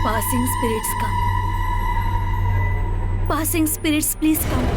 Passing spirits come. Passing spirits, please come.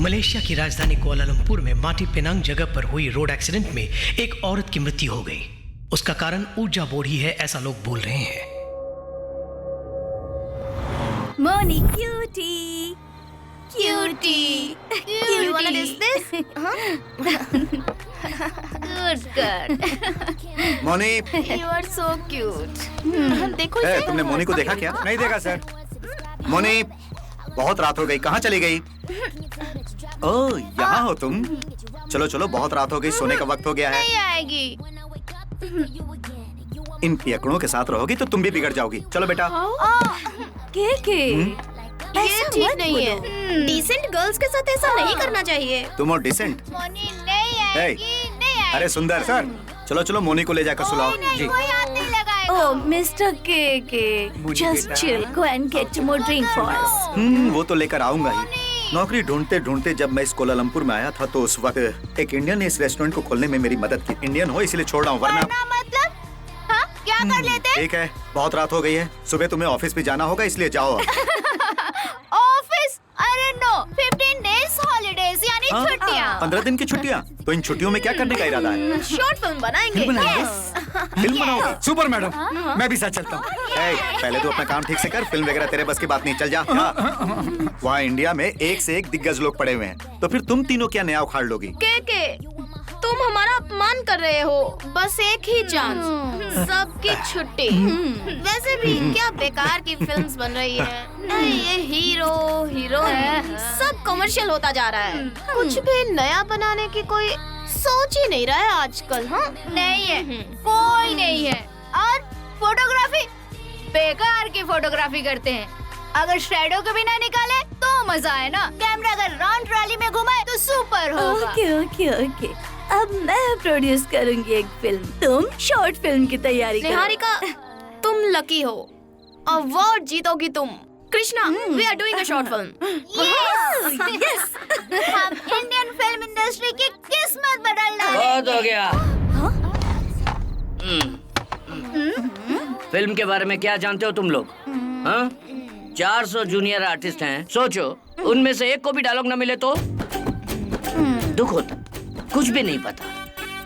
Malaysia की राजधानी Kuala Lumpur में माटी पेनांग जगह पर हुई रोड एक्सीडेंट में एक औरत की मृत्यु हो गई। उसका कारण ऊर्जा बोर्ड ही है, ऐसा लोग बोल रहे हैं। Moni cutie, cutie, cutie. You wanna dish this? Good. Moni, You are so cute. देखो ए, इसे। तुमने मोनी को देखा क्या? नहीं देखा सर। मोनी, बहुत रात हो गई, कहाँ चली गई? ओह, यहाँ हो तुम? चलो चलो, बहुत रात हो गई, सोने का वक्त हो गया है। नहीं आएगी। इन पियकड़ों के साथ रहोगी तो तुम भी बिगड़ जाओगी। चलो बेटा। के ये ठीक नहीं है। डिसेंट गर्ल्स के साथ ऐसा नहीं करना चाहिए। तुम और डिसेंट? मोनी नहीं आएगी, नहीं आएगी। अरे सुंदर सर, चलो चलो मोनी को ले जाकर सुलाओ। जी। कोई हाथ नहीं लगाएगा। Oh, Mr. K. Just chill. Go and get more drink for us. वो तो लेकर आऊंगा ही। नौकरी ढूंढते ढूंढते जब मैं इस कोलालंपुर में आया था तो उस वक्त एक इंडियन ने इस रेस्टोरेंट को खोलने में मेरी मदद की। इंडियन हो इसलिए छोड़ रहा हूँ, वरना मतलब? हाँ? क्या कर लेते? ठीक है, बहुत रात हो गई है, सुबह तुम्हें ऑफिस भी जाना होगा, इसलिए जाओ। ऑफिस? अरे नो, 15 days holidays यानी छुट्टियाँ। 15 दिन की छुट्टियाँ? तो इन छुट्टियों में क्या करने का इरादा है? शॉर्ट फिल्म बनाएंगे। फिल्म बनाओगे? सुपर मैडम, मैं भी साथ चलता हूँ। पहले तो अपना काम ठीक से कर, फिल्म वगैरह तेरे बस की बात नहीं, चल जा। वहाँ इंडिया में एक से एक दिग्गज लोग पड़े हुए हैं, तो फिर तुम तीनों क्या नया उखाड़ लोगी? के तुम हमारा अपमान कर रहे हो। बस एक ही चांस, सबकी छुट्टी। वैसे भी क्या बेकार की फिल्म्स बन रही है। ये हीरो हीरोइन सब कमर्शियल होता जा रहा है। कुछ भी नया बनाने की कोई सोच ही नहीं रहा है आजकल। हाँ, नहीं है, कोई नहीं है। और फोटोग्राफी, बेकार की फोटोग्राफी करते हैं। अगर शैडो को भी ना निकाले तो मजा है ना। कैमरा अगर राउंड ट्रॉली में घुमाए तो सुपर होगा। ओके। अब मैं प्रोड्यूस करूंगी एक फिल्म, तुम शॉर्ट फिल्म की तैयारी करो। निहारिका, तुम लकी हो, अवार्ड जीतोगी तुम। Krishna, we are doing a short film. Yes. हम इंडियन फिल्म इंडस्ट्री की किस्मत बदल रहे हैं। बहुत हो गया। फिल्म के बारे में क्या जानते हो तुम लोग? हाँ? 400 जूनियर आर्टिस्ट हैं। सोचो, उनमें से एक को भी डायलॉग न मिले तो दुख होता। कुछ भी नहीं पता।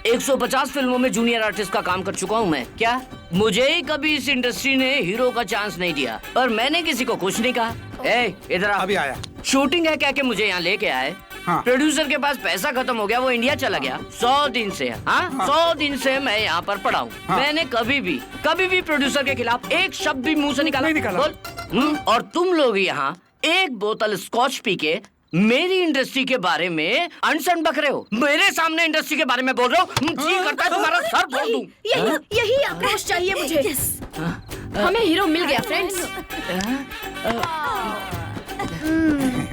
150 फिल्मों में जूनियर आर्टिस्ट का काम कर चुका हूँ मैं। क्या मुझे ही कभी इस इंडस्ट्री ने हीरो का चांस नहीं दिया और मैंने किसी को कुछ नहीं कहा। ए, इधर आ। अभी आया। शूटिंग है कह के मुझे यहाँ लेके आए। हाँ। प्रोड्यूसर के पास पैसा खत्म हो गया, वो इंडिया चला गया। 100 दिन से 100 दिन से मैं यहाँ पर पड़ा हूँ। हाँ। मैंने कभी भी प्रोड्यूसर के खिलाफ एक शब्द भी मुंह से निकाला नहीं निकाला। बोल। और तुम लोग यहाँ एक बोतल स्कॉच पी के मेरी इंडस्ट्री के बारे में अनसन बक रहे हो। मेरे सामने इंडस्ट्री के बारे में बोल रहे हो। जी करता है तुम्हारा सर फोड़ दूं। यही आक्रोश चाहिए मुझे। हमें हीरो मिल गया फ्रेंड्स।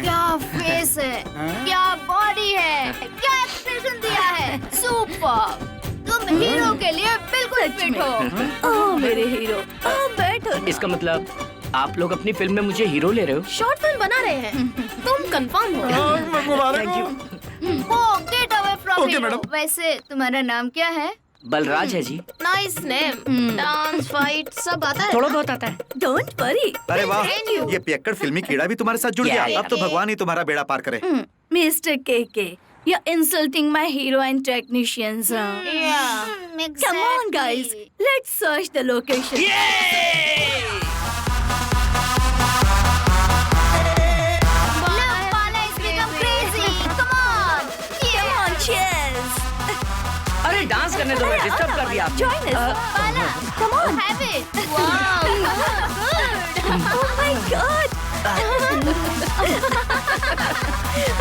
क्या फेस है, क्या बॉडी है, क्या एक्सप्रेशन दिया है, सुपर। तुम हीरो के लिए बिल्कुल फिट हो। ओह मेरे हीरो, ओह बैठो ना। इसका मतलब आप लोग अपनी फिल्म में मुझे हीरो ले रहे हो? शॉर्ट फिल्म बना रहे हैं। तुम कंफर्म हो? Thank you. वो get away from Okay, hero. madam. वैसे तुम्हारा नाम क्या है? बलराज है ji. Nice name. Dance fight सब आता है? थोड़ा बहुत आता है। Don't worry. अरे वाह, Thank you. ये पियक्कड़ फिल्मी कीड़ा भी तुम्हारे साथ जुड़ गया। Yeah, अब तो भगवान ही तुम्हारा बेड़ा पार करे। मिस्टर के, you're insulting my hero and technicians. Yeah, Come on guys, let's search the location. Come on, cheers. अरे डांस करने दो, मैं डिस्टर्ब कर दिया। Join us. Come on. Have it. Wow. Oh my God.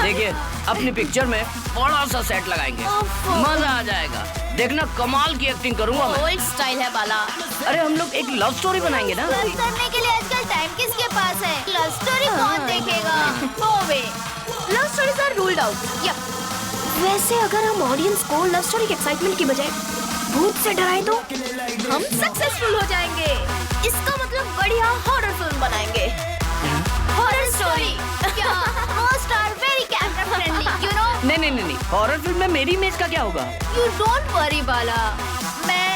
देखिए अपनी पिक्चर में बड़ा सा सेट लगाएंगे, मजा आ जाएगा। देखना कमाल की एक्टिंग करूंगा मैं। ओल्ड स्टाइल है बाला। अरे हम लोग एक लव स्टोरी बनाएंगे ना। करने के लिए आजकल टाइम किसके पास है? लव स्टोरी कौन देखेगा? No way. Love stories are ruled out. Yup. वैसे अगर हम ऑडियंस को लव स्टोरी के एक्साइटमेंट की बजाय भूत से डराए तो हम सक्सेसफुल हो जाएंगे। इसका मतलब बढ़िया हॉरर फिल्म बनाएंगे। Horror story. क्या? Most are very camera friendly, you know. नहीं, हॉरर फिल्म में मेरी इमेज का क्या होगा? यू डोंट वरी बाला, मैं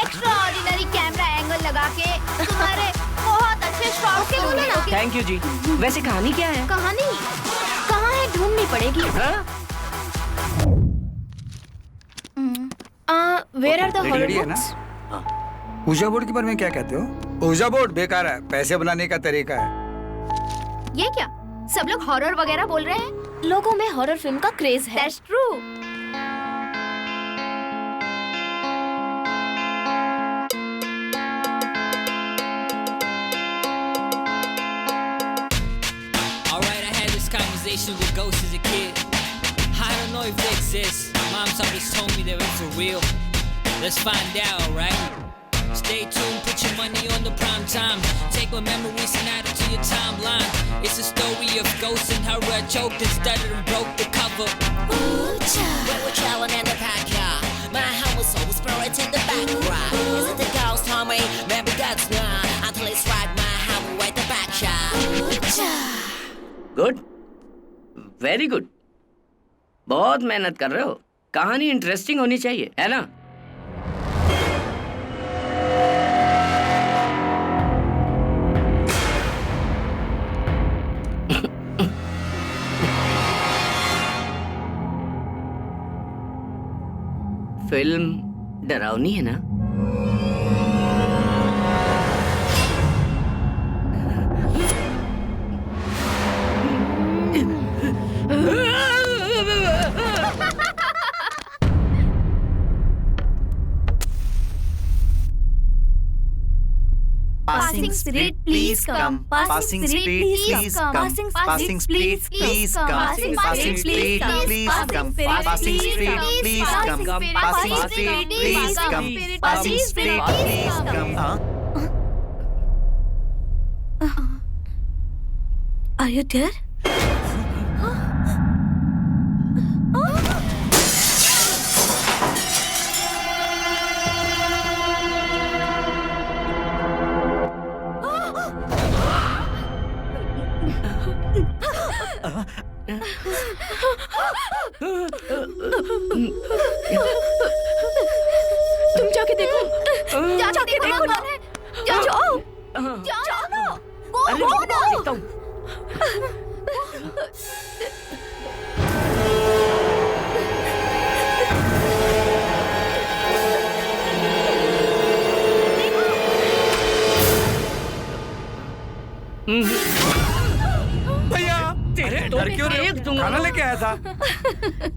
एक्स्ट्रा ऑर्डिनरी कैमरा एंगल लगा के तुम्हारे बहुत अच्छे शॉट्स लूंगी ना। Thank you ji. वैसे कहानी क्या है? कहानी कहाँ है? ढूंढनी पड़ेगी। Where are the horror ready है ना? बुक्स? ऊजा बोर्ड के बारे में क्या कहते हो? ऊजा बोर्ड बेकार है, पैसे बनाने का तरीका है। ये क्या? सब लोग हॉरर वगैरह बोल रहे हैं। लोगों में हॉरर फिल्म का क्रेज है। That's true. Alright, I had this conversation with ghosts as a kid. I don't know if they exist. Mom's always told me they're for real. Let's find out, right? Stay tuned, put your money on the prime time. Take my memories and add it to your timeline. It's a story of ghosts and how I choked and stuttered and broke the cover. We were chillin' in the backyard. My home was so spirit in the background. Is it the ghost, homie? Maybe that's not. Until it's right, my home with the back shot. Good, very good. बहुत मेहनत कर रहे हो। कहानी interesting होनी चाहिए, है ना? फिल्म डरावनी है ना? Passing spirit, please come. Passing spirit, please come. Passing spirit, please come. Passing spirit, please come. Passing spirit, please come. Passing spirit, please come. Passing spirit, please come. Are you there? तुम जाके देखो। जाके देखो ना। जाओ। जाओ ना। अरे गो ना। देखता हूँ। भैया तेरे अरे, तो डर क्यों रहे एक हो? दूंगा। खाना लेके आया था।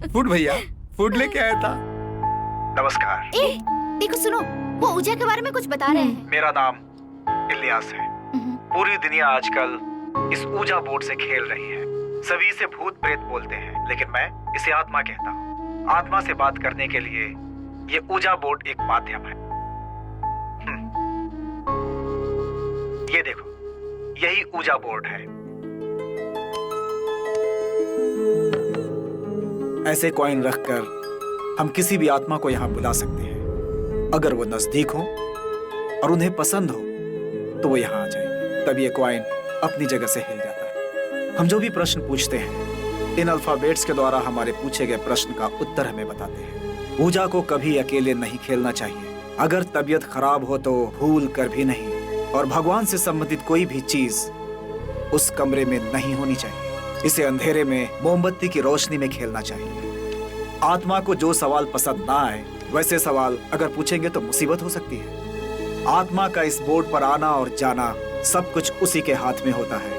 फूड भैया, फूड लेके आया था। नमस्कार, ए, देखो सुनो, वो ऊजा के बारे में कुछ बता रहे हैं। मेरा नाम इलियास है। पूरी दुनिया आजकल इस ऊजा बोर्ड से खेल रही है। सभी इसे भूत प्रेत बोलते हैं, लेकिन मैं इसे आत्मा कहता हूँ। आत्मा से बात करने के लिए ये ऊजा बोर्ड एक माध्यम है। ये देखो, यही ऊजा बोर्ड है। ऐसे कॉइन रखकर हम किसी भी आत्मा को यहाँ बुला सकते हैं। अगर वो नजदीक हो और उन्हें पसंद हो तो वो यहाँ आ जाएंगे। तब ये कॉइन अपनी जगह से हिल जाता है। हम जो भी प्रश्न पूछते हैं, इन अल्फाबेट्स के द्वारा हमारे पूछे गए प्रश्न का उत्तर हमें बताते हैं। ऊजा को कभी अकेले नहीं खेलना चाहिए। अगर तबीयत खराब हो तो भूल कर भी नहीं, और भगवान से संबंधित कोई भी चीज उस कमरे में नहीं होनी चाहिए। इसे अंधेरे में मोमबत्ती की रोशनी में खेलना चाहिए। आत्मा को जो सवाल पसंद ना आए, वैसे सवाल अगर पूछेंगे तो मुसीबत हो सकती है। आत्मा का इस बोर्ड पर आना और जाना सब कुछ उसी के हाथ में होता है।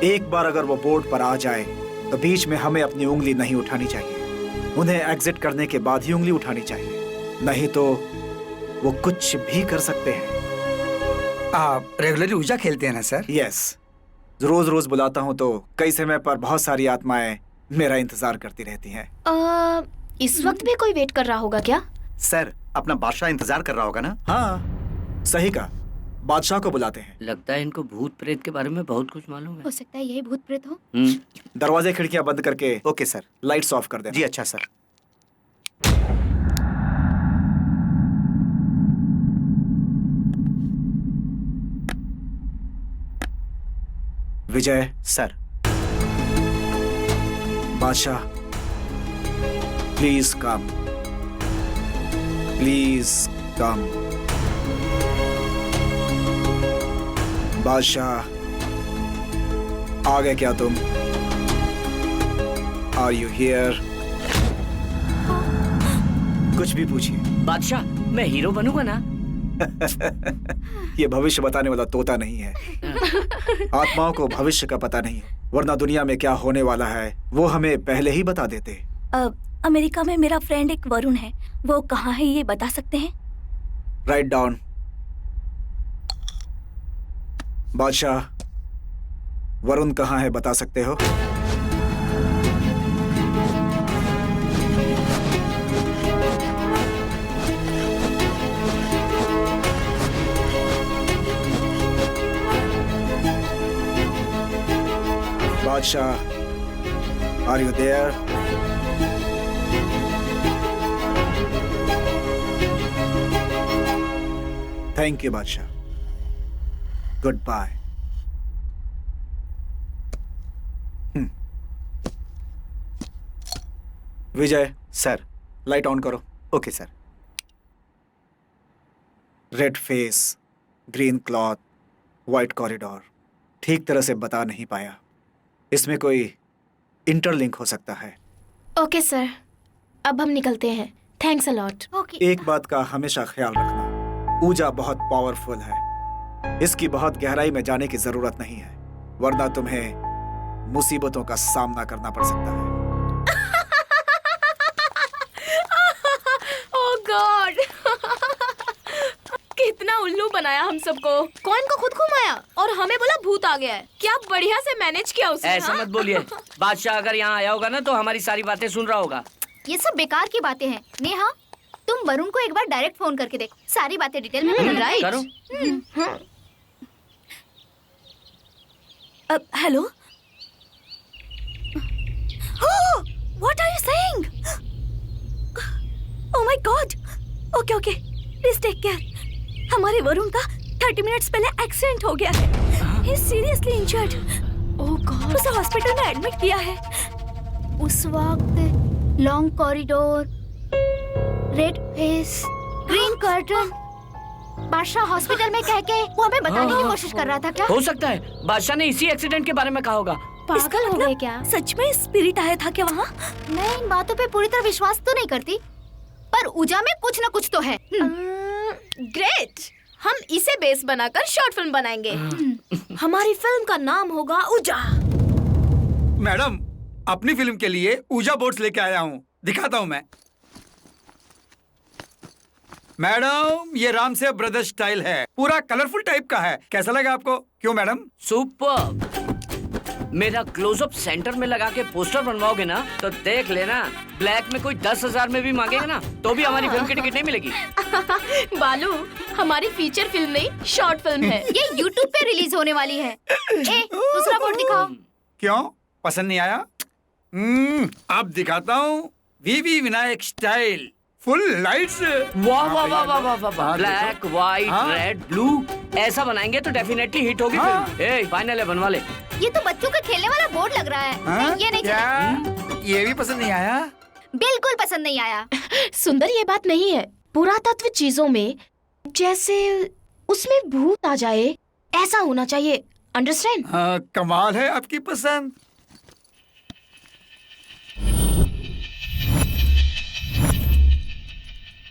एक बार अगर वो बोर्ड पर आ जाए तो बीच में हमें अपनी उंगली नहीं उठानी चाहिए। उन्हें एग्जिट करने के बाद ही उंगली उठानी चाहिए, नहीं तो वो कुछ भी कर सकते हैं। आप रेगुलरली ऊजा खेलते हैं ना सर? यस, रोज रोज बुलाता हूँ तो कई समय पर बहुत सारी आत्माएं मेरा इंतजार करती रहती हैं। इस वक्त भी कोई वेट कर रहा होगा क्या? सर, अपना बादशाह इंतजार कर रहा होगा ना? हाँ, सही कहा, बादशाह को बुलाते हैं। लगता है इनको भूत प्रेत के बारे में बहुत कुछ मालूम है। हो सकता है यही भूत प्रेत हो। दरवाजे खिड़कियां बंद करके। Okay sir. लाइट्स ऑफ कर दें। जी अच्छा sir. Vijay sir. Badshah, please come, please come. Badshah, आ गए क्या तुम? Are you here? कुछ भी पूछिए। बादशाह, मैं हीरो बनूंगा ना? ये भविष्य बताने वाला तोता नहीं है। आत्माओं को भविष्य का पता नहीं है, वरना दुनिया में क्या होने वाला है वो हमें पहले ही बता देते। अमेरिका में मेरा फ्रेंड एक वरुण है, वो कहाँ है ये बता सकते हैं? Right down. बादशाह, वरुण कहाँ है बता सकते हो? Badshah, are you there? Thank you Badshah. Goodbye. Vijay sir, light on करो। Okay sir. Red face, green cloth, white corridor. ठीक तरह से बता नहीं पाया, इसमें कोई इंटरलिंक हो सकता है। ओके सर, अब हम निकलते हैं। Thanks a lot. ओके। एक बात का हमेशा ख्याल रखना, ऊजा बहुत पावरफुल है। इसकी बहुत गहराई में जाने की जरूरत नहीं है, वरना तुम्हें मुसीबतों का सामना करना पड़ सकता है। ओह गॉड, कितना उल्लू बनाया हम सबको। कौन को खुद घुमाया और हमें बोला भूत आ गया है। क्या बढ़िया से मैनेज किया उसने। ऐसा मत बोलिए। बादशाह अगर यहाँ आया होगा ना तो हमारी सारी बातें सुन रहा होगा। ये सब बेकार की बातें हैं। नेहा, तुम वरुण को एक बार डायरेक्ट फोन करके देख, सारी बातें डिटेल में बता। राइट करो। Hello, what are you saying? Oh my god. Okay okay, please take care. हमारे वरुण का 30 मिनट्स पहले एक्सीडेंट हो गया है। He is seriously injured. Oh God, उसे हॉस्पिटल में एडमिट किया है। उस वक्त long corridor, red face, green curtain, बादशाह हॉस्पिटल में कह के वो हमें बताने की कोशिश कर रहा था क्या? हो सकता है बादशाह ने इसी एक्सीडेंट के बारे में कहा होगा। पागल हो गए क्या? सच में स्पिरिट आया था क्या वहाँ? मैं इन बातों पे पूरी तरह विश्वास तो नहीं करती, पर ऊजा में कुछ न कुछ तो है। ग्रेट। हम इसे बेस बनाकर शॉर्ट फिल्म बनाएंगे। हमारी फिल्म का नाम होगा ऊजा। मैडम, अपनी फिल्म के लिए ऊजा बोर्ड्स लेके आया हूँ, दिखाता हूँ मैं। मैडम, ये राम से ब्रदर्स स्टाइल है, पूरा कलरफुल टाइप का है। कैसा लगा आपको? क्यों मैडम? सुपर। मेरा क्लोजअप सेंटर में लगा के पोस्टर बनवाओगे ना तो देख लेना, ब्लैक में कोई 10,000 में भी मांगेगा ना तो भी हमारी फिल्म की टिकट नहीं मिलेगी। बालू, हमारी फीचर फिल्म नहीं, शॉर्ट फिल्म है। ये YouTube पे रिलीज होने वाली है। दूसरा बोर्ड दिखाओ। क्यों, पसंद नहीं आया? अब दिखाता हूँ वीवी विनायक स्टाइल, फुल लाइट्स। वाह वाह वाह वाह वाह वाह, ब्लैक व्हाइट रेड ब्लू ऐसा बनाएंगे तो डेफिनेटली हिट होगी फिल्म। ए फाइनल है, बनवा ले। ये तो बच्चों का खेलने वाला बोर्ड लग रहा है। ये नहीं क्या? ये भी पसंद नहीं आया? बिल्कुल पसंद नहीं आया। सुंदर, ये बात नहीं है। पुरातत्व चीजों में जैसे उसमें भूत आ जाए, ऐसा होना चाहिए। अंडरस्टैंड? कमाल है आपकी पसंद।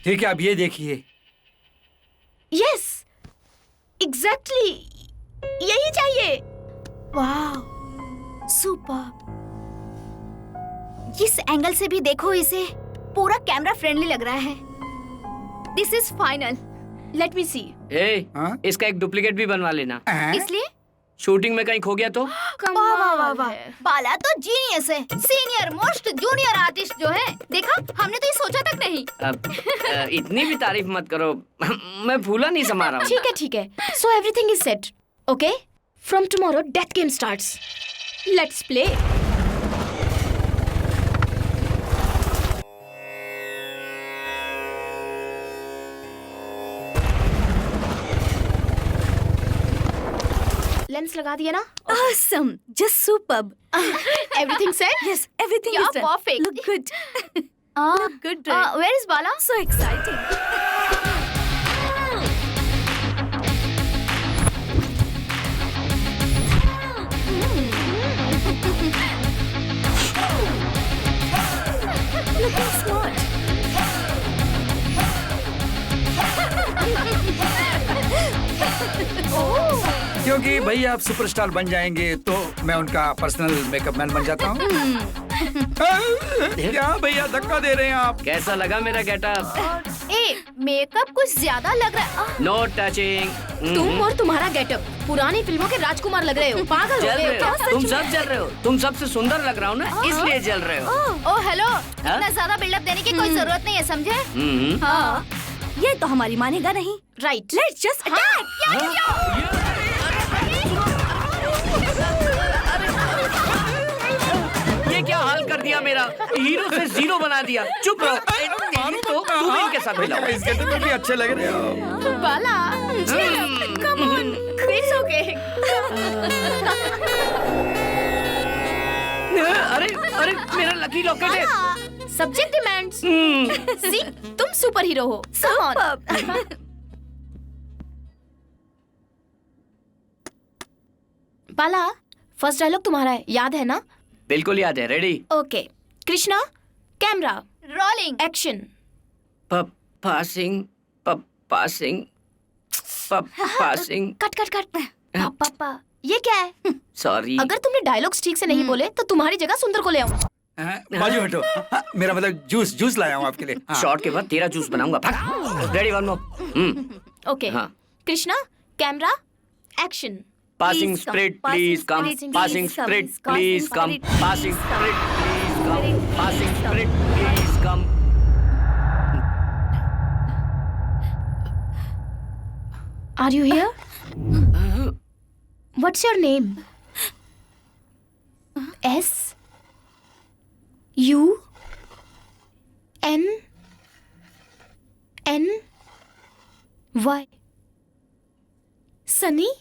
ठीक है, अब ये देखिए। यस, एग्जैक्टली यही चाहिए। वाह, सुपर। इस एंगल से भी देखो इसे, पूरा कैमरा फ्रेंडली लग रहा है। This is final. Let me see. इसका एक डुप्लीकेट भी बनवा लेना। इसलिए शूटिंग में कहीं खो गया तो? वाह वाह वाह वाह, बाला तो जीनियस है, सीनियर मोस्ट जूनियर आर्टिस्ट जो है। देखा, हमने तो ये सोचा तक नहीं। अब इतनी भी तारीफ मत करो, मैं फूला नहीं समा रहा हूँ। ठीक है ठीक है, so everything is set. Okay, from tomorrow death game starts. Let's play. Lens लगा दिया ना? Awesome, just superb. Everything set? Yes, everything You're is done. perfect. Look good. Look good, right? Where is Bala? So exciting. Looking smart. क्योंकि भैया आप superstar बन जाएंगे तो मैं उनका पर्सनल मेकअप मैन बन जाता हूँ। क्या भैया धक्का दे रहे हैं आप? कैसा लगा मेरा गेटअप? मेकअप कुछ ज्यादा लग रहा है। No touching. तुम और तुम्हारा गेटअप पुरानी फिल्मों के राजकुमार लग रहे हो। पागल हो जल गए रहे हो? हो, तुम सब जल रहे हो। तुम सबसे सुंदर लग रहा हूँ ना, इसलिए जल रहे हो। ओ हेलो, इतना ज्यादा बिल्डअप देने की कोई जरूरत नहीं है, समझे? हाँ, ये तो हमारी मानेगा नहीं। राइट। Let's just attack. ये क्या हाल कर दिया मेरा, हीरो से जीरो बना दिया। चुप रहो, तो तू भी इनके साथ मिला। इस गेटअप में भी अच्छे लग रहे हो। Bala, come on, it's okay. अरे अरे मेरा लकी लॉकेट है। Subject demands. सी, तुम सुपर हीरो हो। Come on. Bala, first dialogue तुम्हारा है, याद है ना? बिल्कुल याद है। Ready? Okay, Krishna, camera rolling, action. Passing cut cut cut. पापा, ये क्या है? सॉरी। अगर तुमने डायलॉग्स ठीक से नहीं बोले तो तुम्हारी जगह सुंदर को ले आऊं। बाजू हटो। मेरा मतलब जूस लाया हूँ आपके लिए। शॉट के बाद तेरा जूस बनाऊंगा। Ready, one more. ओके, हाँ। Krishna, camera, action. Passing spirit, please come. Passing spirit, please come. Passing spirit, please come. Passing spirit, please come. Are you here? What's your name? S U N N Y. Sunny?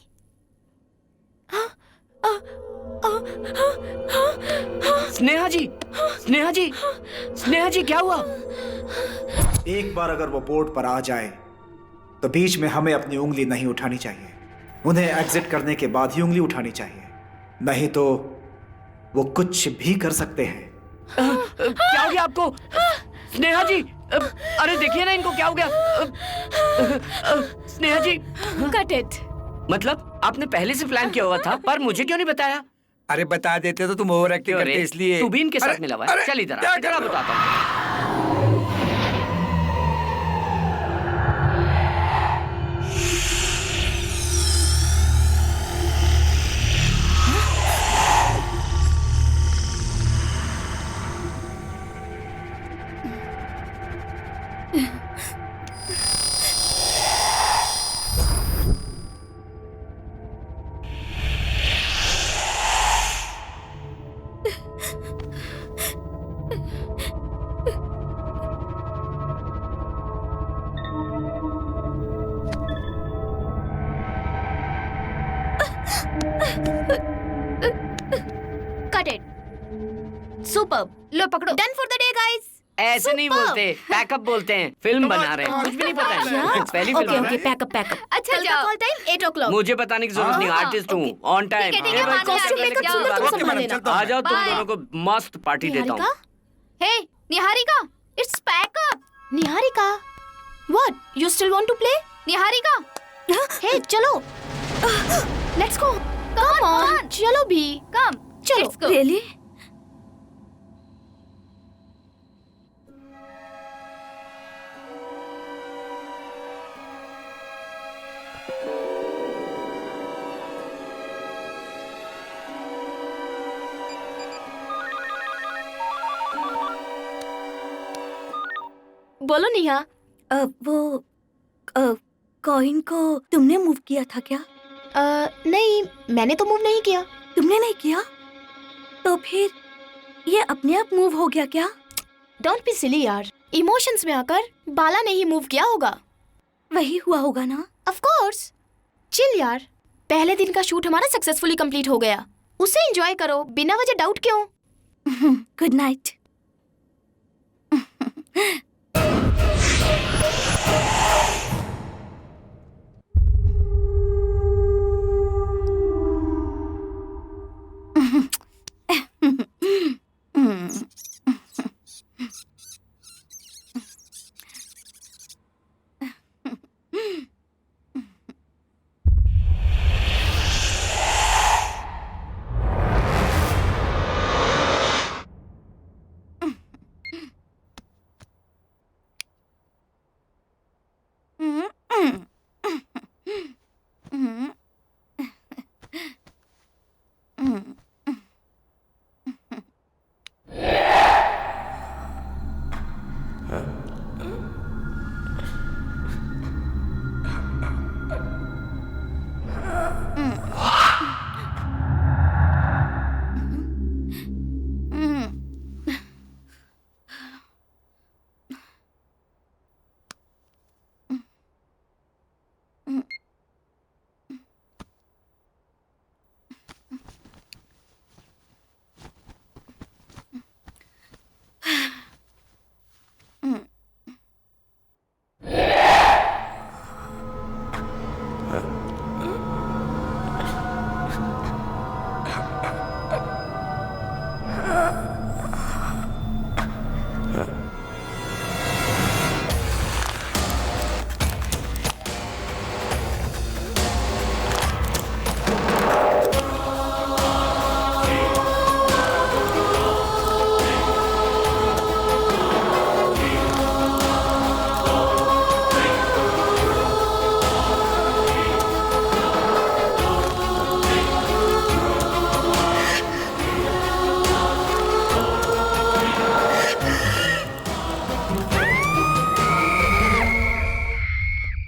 Sneha ji, Sneha ji, Sneha ji, क्या हुआ? एक बार अगर वो board पर आ जाए तो बीच में हमें अपनी उंगली नहीं उठानी चाहिए। उन्हें एग्जिट करने के बाद ही उंगली उठानी चाहिए, नहीं तो वो कुछ भी कर सकते हैं। क्या हो गया आपको? स्नेहा जी, अरे देखिए ना इनको क्या हो गया। स्नेहा जी, कट इट। मतलब आपने पहले से प्लान किया हुआ था, पर मुझे क्यों नहीं बताया? अरे बता देते तो तुम ओवर एक्टिंग करते इसलिए। तू भी इनके साथ अरे, मिला हुआ अरे, है। चल इधर क्या आ, कर इधर आ, रहे हो? बताता हूँ। Cut it. सुपर्ब। लो पकड़ो। Done for the day guys. ऐसे नहीं बोलते, पैकअप बोलते हैं। फिल्म बना रहे हैं, कुछ भी नहीं पता है। पहली फिल्म है। Pack up pack up. अच्छा जाओ। Call time 8 o'clock। मुझे बताने की जरूरत नहीं, आर्टिस्ट हूँ, ऑन टाइम। ठीक है, मान लिया, कॉस्ट्यूम अगले मेकअप जाओ। सुनो, तुम ओके संभाल मैडम, लेना। चलता हूँ आ जाओ, तुम Bye. दोनों को मस्त पार्टी देता हूँ। Hey Niharika, it's pack up. Niharika, what? You still want to play? Niharika, hey चलो, लेट्स गो। कम ऑन, चलो भी, कम, चलो। रियली? बोलो निहा। वो कॉइन को तुमने मूव किया था क्या? नहीं, मैंने तो मूव नहीं किया। तुमने नहीं किया? तो फिर ये अपने आप मूव हो गया क्या? डोंट बी सिली यार, इमोशंस में आकर बाला ने ही मूव किया होगा। वही हुआ होगा ना? Of course. चिल यार, पहले दिन का शूट हमारा सक्सेसफुली कंप्लीट हो गया, उसे एंजॉय करो, बिना वजह डाउट क्यों? Good night.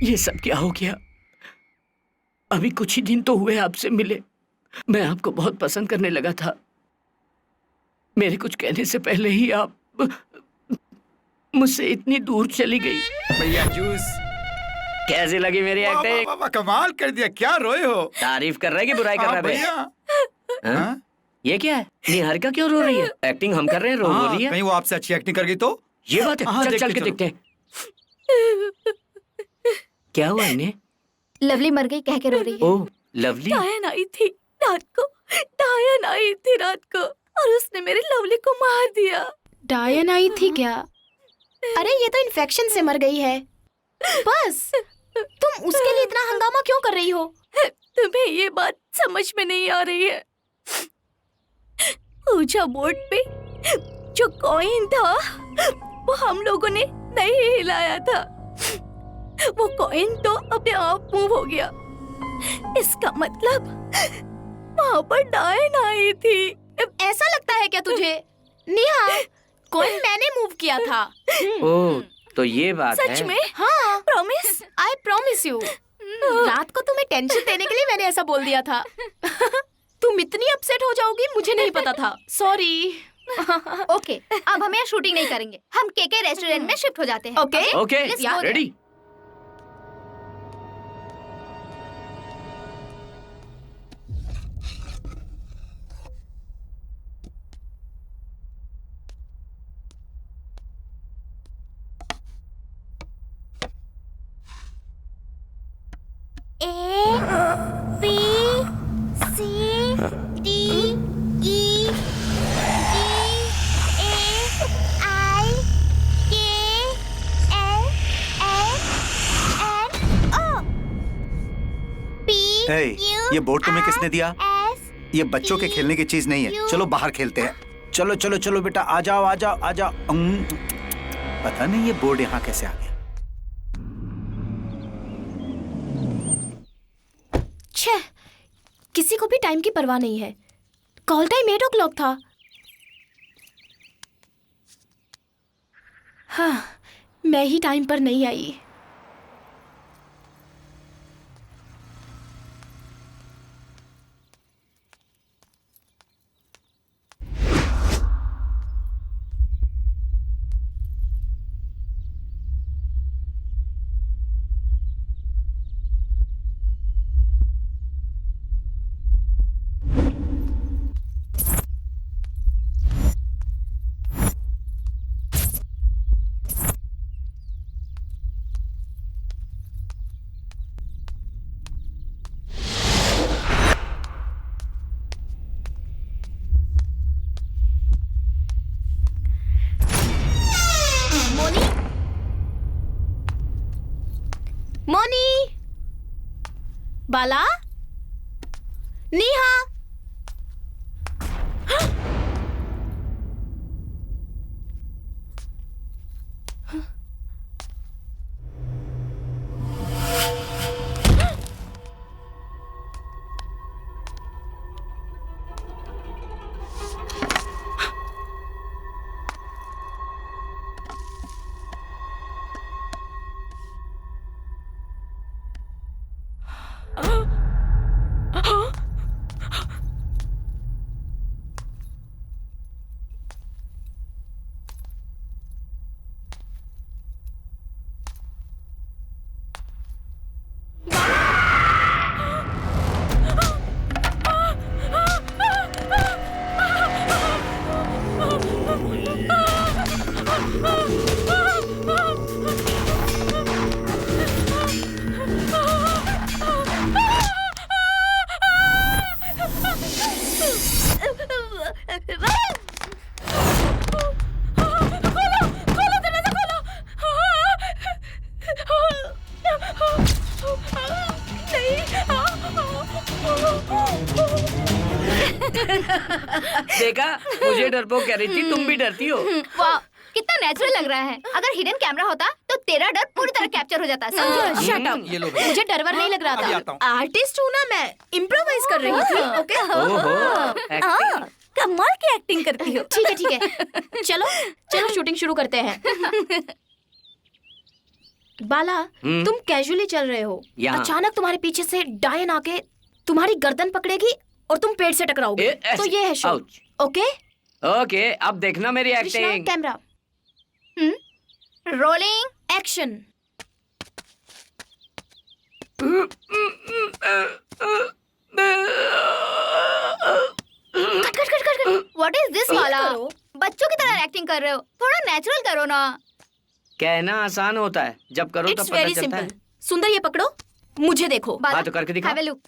ये सब क्या हो गया? अभी कुछ ही दिन तो हुए आपसे मिले, मैं आपको बहुत पसंद करने लगा था। मेरे कुछ कहने से पहले ही आप मुझसे इतनी दूर चली गई। भैया जूस। कैसी लगी मेरी वाह, वाह, एक्टिंग? वाह, वाह, कमाल कर दिया। क्या रोए हो? तारीफ कर रहा है कि बुराई कर रहा है? भैया। हाँ? हाँ? ये क्या है? निहारिका क्यों रो रही है? एक्टिंग हम कर रहे हैं, रो हाँ, रही है। कहीं वो आपसे अच्छी एक्टिंग कर गई तो? ये बात है। हाँ, चल देखते चल के चलो। देखते हैं। क्या हुआ इन्हें? लवली मर गई कह के रो रही है। ओह लवली। डायन आई थी रात को, डायन आई थी रात को और उसने मेरे लवली को मार दिया। डायन आई थी क्या? अरे ये तो इन्फेक्शन से मर गई है। बस तुम उसके लिए इतना हंगामा क्यों कर रही हो? तुम्हें ये बात समझ में नहीं आ रही है। ऊंचा बोर्ड पे जो कॉइन था वो हम लोगों ने नहीं हिलाया था। वो कॉइन तो अपने आप मूव हो गया। इसका मतलब वहां पर डायन आई थी। ऐसा लगता है क्या तुझे? नेहा, कॉइन मैंने मूव किया था। ओह, तो ये बात है। सच में? हाँ, प्रॉमिस? I promise you. रात को तुम्हें टेंशन देने के लिए मैंने ऐसा बोल दिया था। तुम इतनी अपसेट हो जाओगी मुझे नहीं पता था। सॉरी। ओके, अब हम यहाँ शूटिंग नहीं करेंगे। हम केके रेस्टोरेंट में शिफ्ट हो जाते हैं। Okay? Okay, Let's go there. Ready. ये बोर्ड तुम्हें किसने दिया? ये बच्चों के खेलने की चीज नहीं है। चलो बाहर खेलते हैं। चलो चलो चलो बेटा, आ जाओ आ जाओ आ जाओ। पता नहीं ये बोर्ड यहाँ कैसे आ गया। छे, किसी को भी टाइम की परवाह नहीं है। कॉल टाइम 8 o'clock था। हाँ, मैं ही टाइम पर नहीं आई। मोनी, बाला, नेहा। देखा, मुझे डरपोक कह रही थी, तुम भी डरती हो। वाह, कितना नेचुरल लग रहा है। अगर हिडन कैमरा होता तो तेरा डर पूरी तरह कैप्चर हो जाता। समझी? Shut up. ये लो मुझे डरवर नहीं लग रहा अभी आता था। हूँ। आर्टिस्ट हूँ ना मैं, इम्प्रोवाइज कर रही थी। ओके? ओहो, एक्टिंग। कमाल की एक्टिंग करती हो। ठीक है ठीक है। चलो चलो शूटिंग शुरू करते हैं। बाला, तुम कैजुअली चल रहे हो। यहाँ। अचानक तुम्हारे पीछे से डायन आके तुम्हारी गर्दन पकड़ेगी और तुम पेट से टकराओगे। तो ये है शो। आउच। ओके? ओके, अब देखना मेरी Krishna, acting. Camera, rolling action. Cut cut cut cut cut. What is this वाला? करो। बच्चों की तरह एक्टिंग कर रहे हो। थोड़ा नेचुरल करो ना। कहना आसान होता है, जब करो तब इट्स पता वेरी चलता सिंपल। है। सुंदर, ये पकड़ो, मुझे देखो। हाँ, तो करके दिखा। Have a look.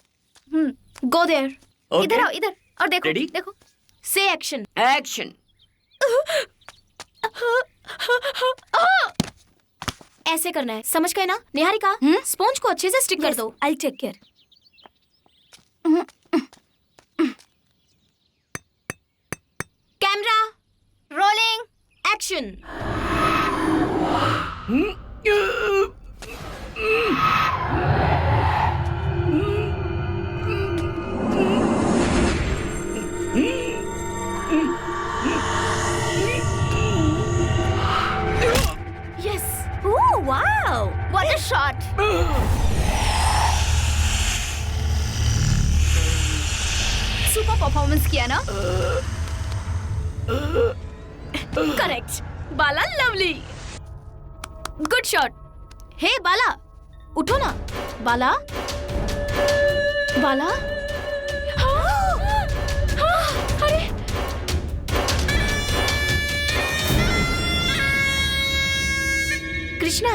Go there. Okay. इधर आओ, इधर और देखो। Ready? देखो। से एक्शन। एक्शन। ऐसे करना है, समझ गए ना? निहारिका, स्पॉन्ज को अच्छे से स्टिक कर दो। I take care. Camera rolling action. Yes. Oh wow, what a shot. Super performance किया ना? Correct. Bala, lovely. Good shot. Hey Bala, उठो ना। बाला, बाला। अरे कृष्णा,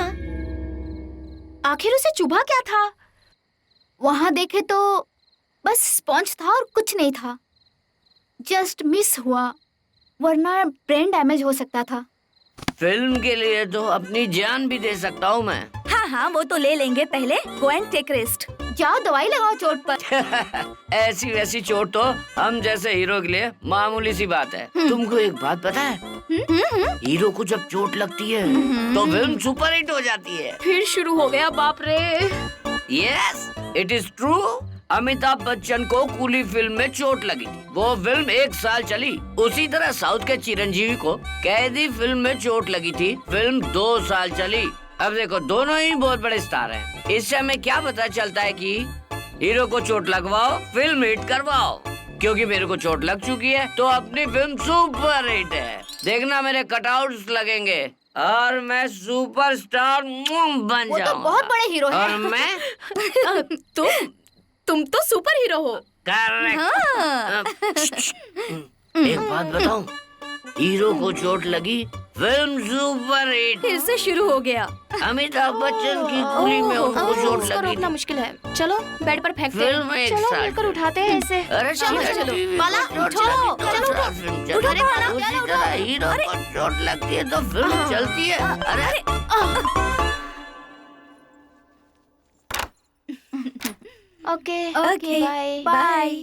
आखिर उसे चुभा क्या था? वहां देखे तो बस स्पॉन्ज था और कुछ नहीं था। जस्ट मिस हुआ, वरना ब्रेन डैमेज हो सकता था। फिल्म के लिए तो अपनी जान भी दे सकता हूँ मैं। हाँ हाँ, वो तो ले लेंगे, पहले गो एंड टेक रेस्ट। जाओ दवाई लगाओ चोट पर। ऐसी वैसी चोट तो हम जैसे हीरो के लिए मामूली सी बात है। तुमको एक बात पता है? हीरो को जब चोट लगती है तो फिल्म सुपर हिट हो जाती है। फिर शुरू हो गया, बाप रे। Yes, it is true. Amitabh Bachchan को कूली फिल्म में चोट लगी थी, वो फिल्म 1 साल चली। उसी तरह साउथ के चिरंजीवी को कैदी फिल्म में चोट लगी थी, फिल्म 2 साल चली। अब देखो, दोनों ही बहुत बड़े स्टार हैं। इससे हमें क्या पता चलता है कि हीरो को चोट लगवाओ, फिल्म हिट करवाओ। क्योंकि मेरे को चोट लग चुकी है तो अपनी फिल्म सुपर हिट है। देखना, मेरे कटआउट्स लगेंगे और मैं सुपरस्टार बन वो तो जाऊंगा। बहुत बड़े हीरो हैं। और मैं तुम तो सुपर हीरो हो। करेक्ट। एक बात बताऊं, हीरो को चोट लगी, फिल्म सुपर हिट। फिर से शुरू हो गया। अमिताभ बच्चन की कूली में उनको चोट उसको लगी रोकना थी, मुश्किल है। चलो बेड पर फेंकते फिल्म हैं। 1 चलो साल मिलकर उठाते हैं इसे। अरे चलो, चलो, चलो। टीवी बाला, को चोट उठो, लगी तो चलो, दूसरा उठो। फिल्म उठो, चलती है। बाला, उसी चलो, तरह उठो। हीरो को चोट लगती है तो फिल्म चलती है। अरे okay Okay, bye bye.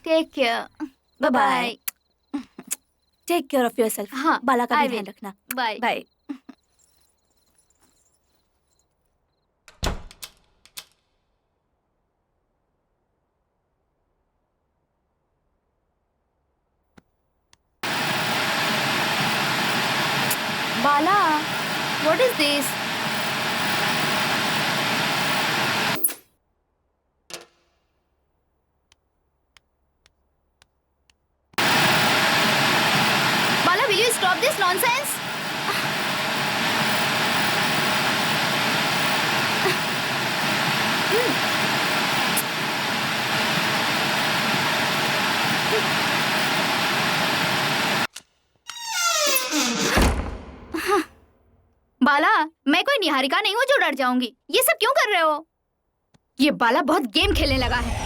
Take care. Bye bye. Take care of yourself. हाँ, बाला का I भी will. ध्यान रखना। बाय। बाय। Bala, what is this? Bala, will you stop this nonsense? Bala, मैं कोई निहारिका नहीं हूँ जो डर जाऊंगी। ये सब क्यों कर रहे हो? ये बाला बहुत गेम खेलने लगा है।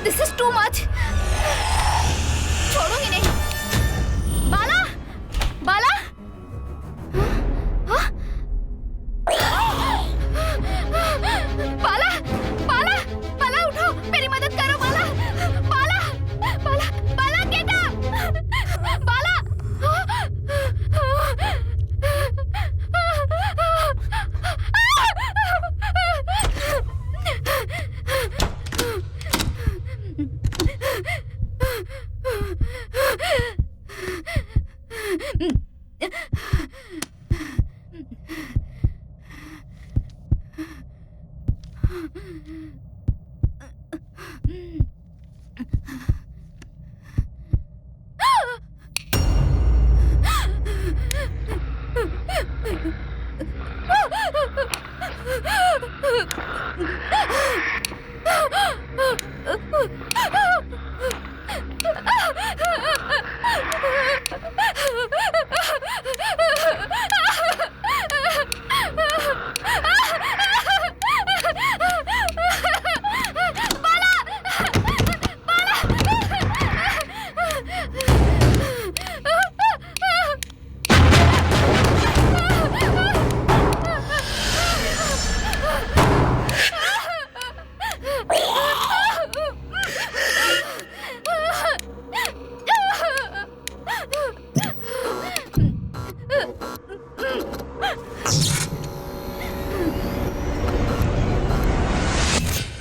This is too much. छोड़ूंगी नहीं। बाला, बाला, हाँ? बाला, बाला, बाला उठो, मेरी मदद करो बाला, बाला, बाला, बाला गेट अप, बाला।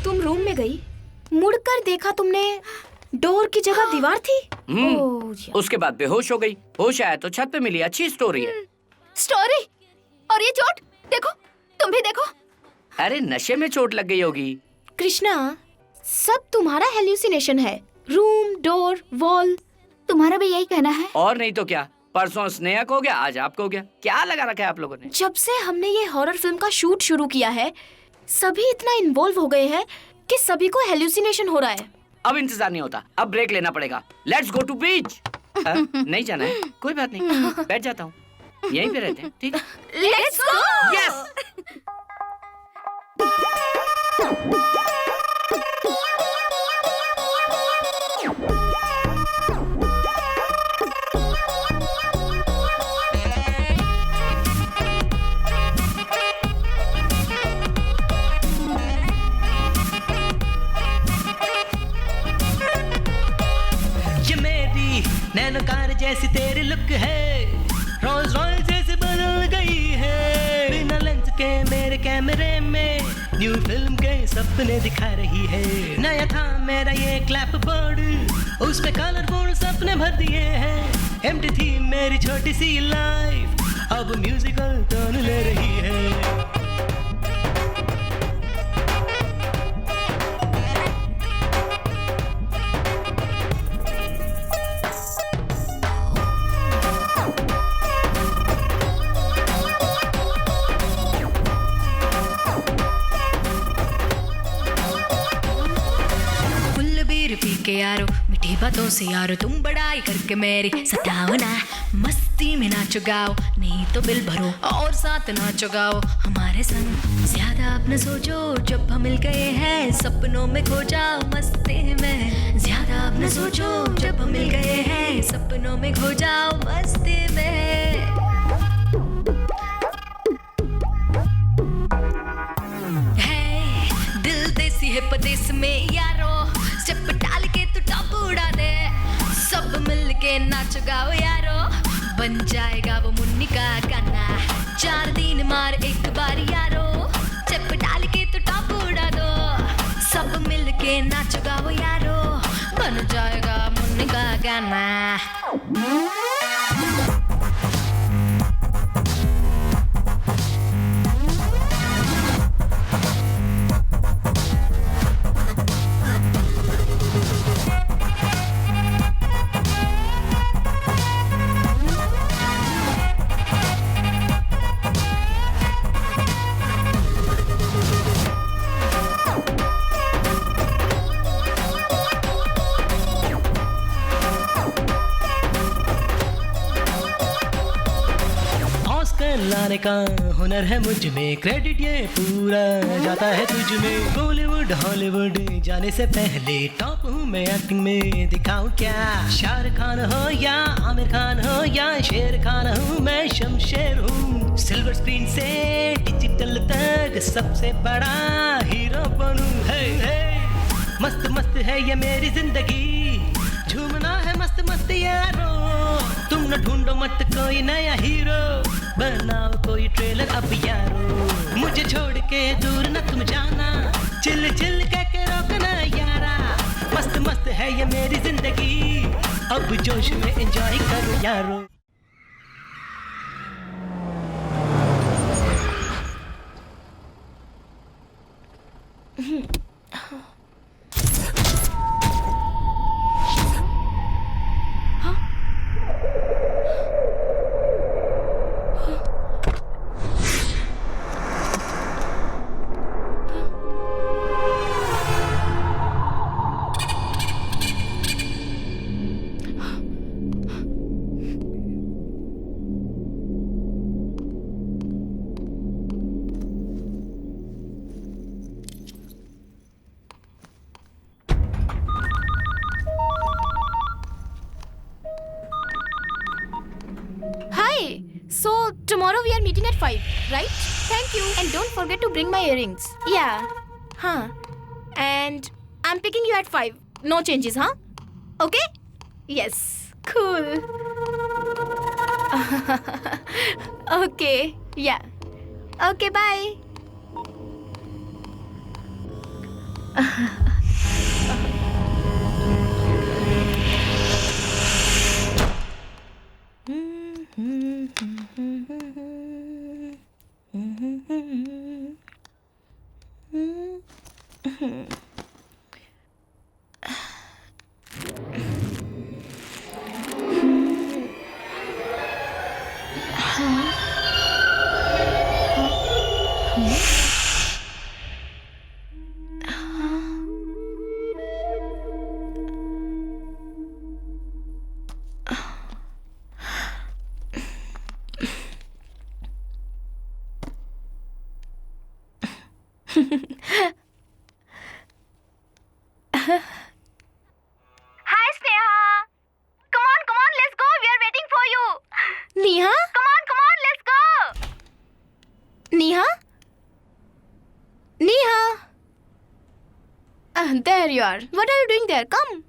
तुम रूम में गई, मुड़कर देखा तुमने डोर की जगह दीवार थी। उसके बाद बेहोश हो गई। होश आया तो छत पे मिली। अच्छी स्टोरी है। स्टोरी? और ये चोट देखो, तुम भी देखो। अरे नशे में चोट लग गई होगी। कृष्णा, सब तुम्हारा हेल्यूसिनेशन है। Room, door, wall. तुम्हारा भी यही कहना है? और नहीं तो क्या। परसों स्नेहा को हो गया, आज आपको हो गया। क्या लगा रखा है आप लोगों ने? जब से हमने ये हॉरर फिल्म का शूट शुरू किया है, सभी इतना इन्वॉल्व हो गए हैं कि सभी को हेल्यूसिनेशन हो रहा है। अब इंतजार नहीं होता, अब ब्रेक लेना पड़ेगा। लेट्स गो टू बीच। नहीं जाना है? कोई बात नहीं, बैठ जाता हूँ। यहीं पे रहते हैं, ठीक है? Let's go. यस। नैनोकार जैसी तेरी लुक है, रोल्स रॉयस जैसे बदल गई है। बिना लेंस के मेरे कैमरे में न्यू फिल्म के सपने दिखा रही है। नया था मेरा ये क्लैप बोर्ड, उस पे कलरफुल सपने भर दिए हैं। एम्प्टी थी मेरी छोटी सी लाइफ, अब म्यूजिकल टर्न ले रही है। पी के यारो, मीठी बातों से यारो, तुम बड़ाई करके मेरी सताओ ना। मस्ती में नाचो गाओ, नहीं तो बिल भरो और साथ नाचो गाओ हमारे संग। ज्यादा अपने सोचो, जब हम मिल गए हैं सपनों में खो जाओ मस्ती में। ज्यादा अपने सोचो, जब हम मिल गए हैं सपनों में खो जाओ मस्ती में। है दिल देसी है परदेस में यारो, स्टेप डाल के तू टॉप उड़ा दे। सब मिल के नाच गाओ यारो, बन जाएगा वो मुन्नी का गाना। 4 दिन मार एक बार यारो, स्टेप डाल के तू टॉप उड़ा दो। सब मिल के नाच गाओ यारो, बन जाएगा मुन्नी का गाना। लाने का हो हुनर है मुझ में, क्रेडिट ये पूरा जाता है तुझ में। बॉलीवुड हॉलीवुड जाने से पहले टॉप हूँ मैं एक्टिंग में, दिखाऊं क्या? शाहरुख खान हो या आमिर खान हो या शेर खान हूँ मैं, शमशेर हूँ। सिल्वर स्क्रीन से डिजिटल तक सबसे बड़ा हीरो बनूं। है मस्त मस्त है ये मेरी जिंदगी, झूमना है मस्त मस्त यारो। तुम न ढूंढो मत कोई नया हीरो, बनाओ कोई ट्रेलर अब यारो। मुझे छोड़ के दूर न तुम जाना, चिल चिल के रोकना यारा। मस्त मस्त है ये मेरी जिंदगी, अब जोश में एंजॉय करो यारो। So tomorrow we are meeting at 5, right? Thank you. And don't forget to bring my earrings. Yeah. Huh. And I'm picking you at 5. No changes, huh? Okay? Yes. Cool. Okay. Yeah. Okay, bye. Hi, Sneha. Come on, let's go. We are waiting for you. Neha? Come on, let's go. Neha? Neha? There you are. What are you doing there? Come.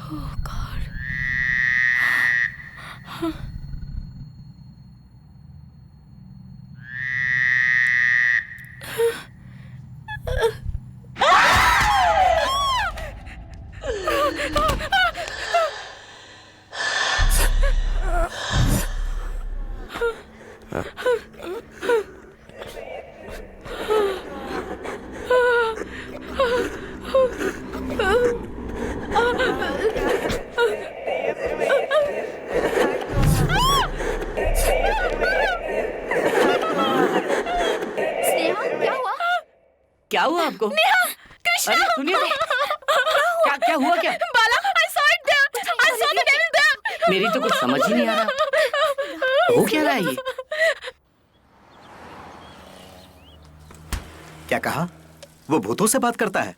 Oh, God. क्या हुआ आपको? अरे सुनिए तो। क्या हुआ क्या? Bala, I saw it there. I saw the devil there. मेरी तो कुछ समझ ही नहीं आ रहा। हो क्या रहा है ये? क्या कहा? वो भूतों से बात करता है?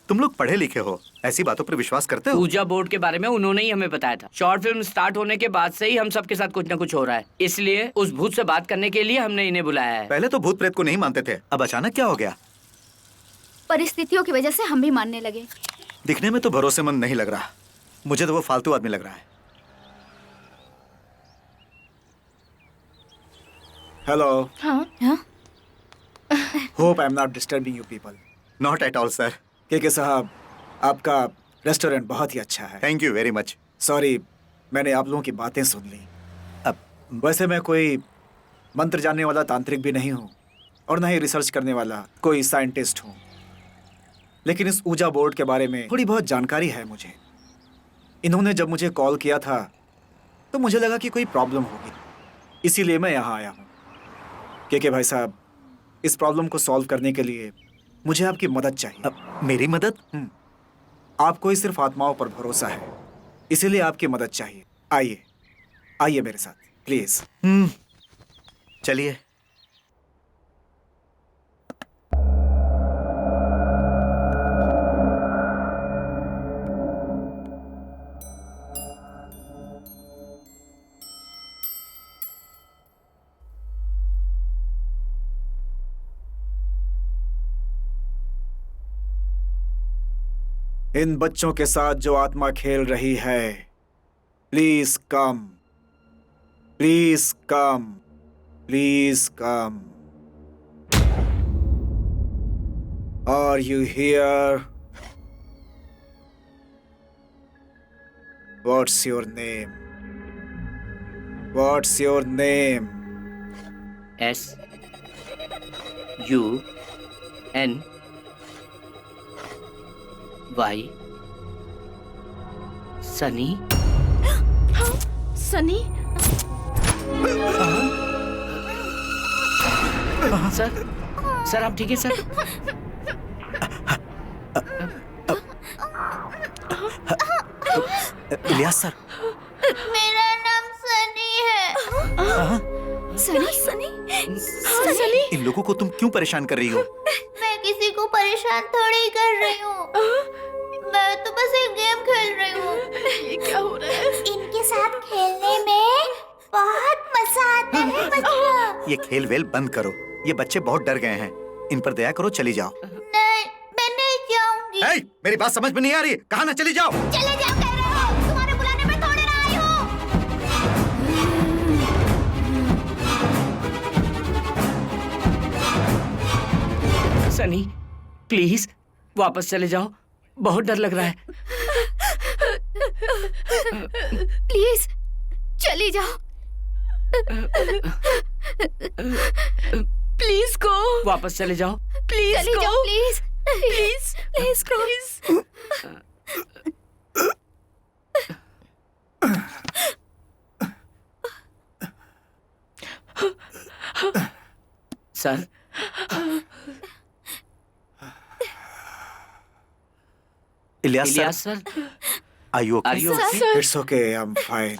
तुम लोग पढ़े लिखे हो, ऐसी बातों पर विश्वास करते हो? पूजा बोर्ड के बारे में उन्होंने ही हमें बताया था। शॉर्ट फिल्म स्टार्ट होने के बाद से ही हम सबके साथ कुछ न कुछ हो रहा है, इसलिए उस भूत से बात करने के लिए हमने इन्हें बुलाया है। पहले तो भूत प्रेत को नहीं मानते थे, अब अचानक क्या हो गया? परिस्थितियों की वजह से हम भी मानने लगे। दिखने में तो भरोसेमंद नहीं लग रहा, मुझे तो वो फालतू आदमी लग रहा है। हेलो। हाँ? Hope I am not disturbing you people. Not at all sir. के साहब, आपका रेस्टोरेंट बहुत ही अच्छा है। Thank you very much. Sorry, मैंने आप लोगों की बातें सुन ली। अब वैसे मैं कोई मंत्र जानने वाला तांत्रिक भी नहीं हूँ और ना ही रिसर्च करने वाला कोई साइंटिस्ट हूँ, लेकिन इस ऊजा बोर्ड के बारे में थोड़ी बहुत जानकारी है मुझे। इन्होंने जब मुझे कॉल किया था तो मुझे लगा कि कोई प्रॉब्लम होगी, इसीलिए मैं यहाँ आया हूँ। के भाई साहब, इस प्रॉब्लम को सॉल्व करने के लिए मुझे आपकी मदद चाहिए। मेरी मदद? आपको ही सिर्फ आत्माओं पर भरोसा है, इसीलिए आपकी मदद चाहिए। आइए आइए मेरे साथ प्लीज। चलिए। इन बच्चों के साथ जो आत्मा खेल रही है, please come, please come, please come. Are you here? What's your name? What's your name? SUNY Sunny. Sunny? Sir आप ठीक है सर? इलियास सर। मेरा नाम सनी है। सनी? सनी? सनी? इन लोगों को तुम क्यों परेशान कर रही हो? मैं किसी को परेशान थोड़ी कर रही हूँ, मैं तो बस एक गेम खेल रही हूँ। ये क्या हो रहा है? इनके साथ खेलने में बहुत मजा आता है बच्चों। ये खेल वेल बंद करो, ये बच्चे बहुत डर गए हैं, इन पर दया करो, चली जाओ। नहीं, मैं नहीं जाऊंगी। hey, मेरी बात समझ में नहीं आ रही? कहाँ ना चली जाओ। चले जाओ कह रहे हो, तुम्हारे बुलाने में थोड़ी ना आई हूँ। सनी प्लीज वापस चले जाओ, बहुत डर लग रहा है। प्लीज चली जाओ। Please go. वापस चले जाओ। प्लीज चली जाओ please. Please please go. Sir Ilyas sir Are you okay? It's okay, I am fine.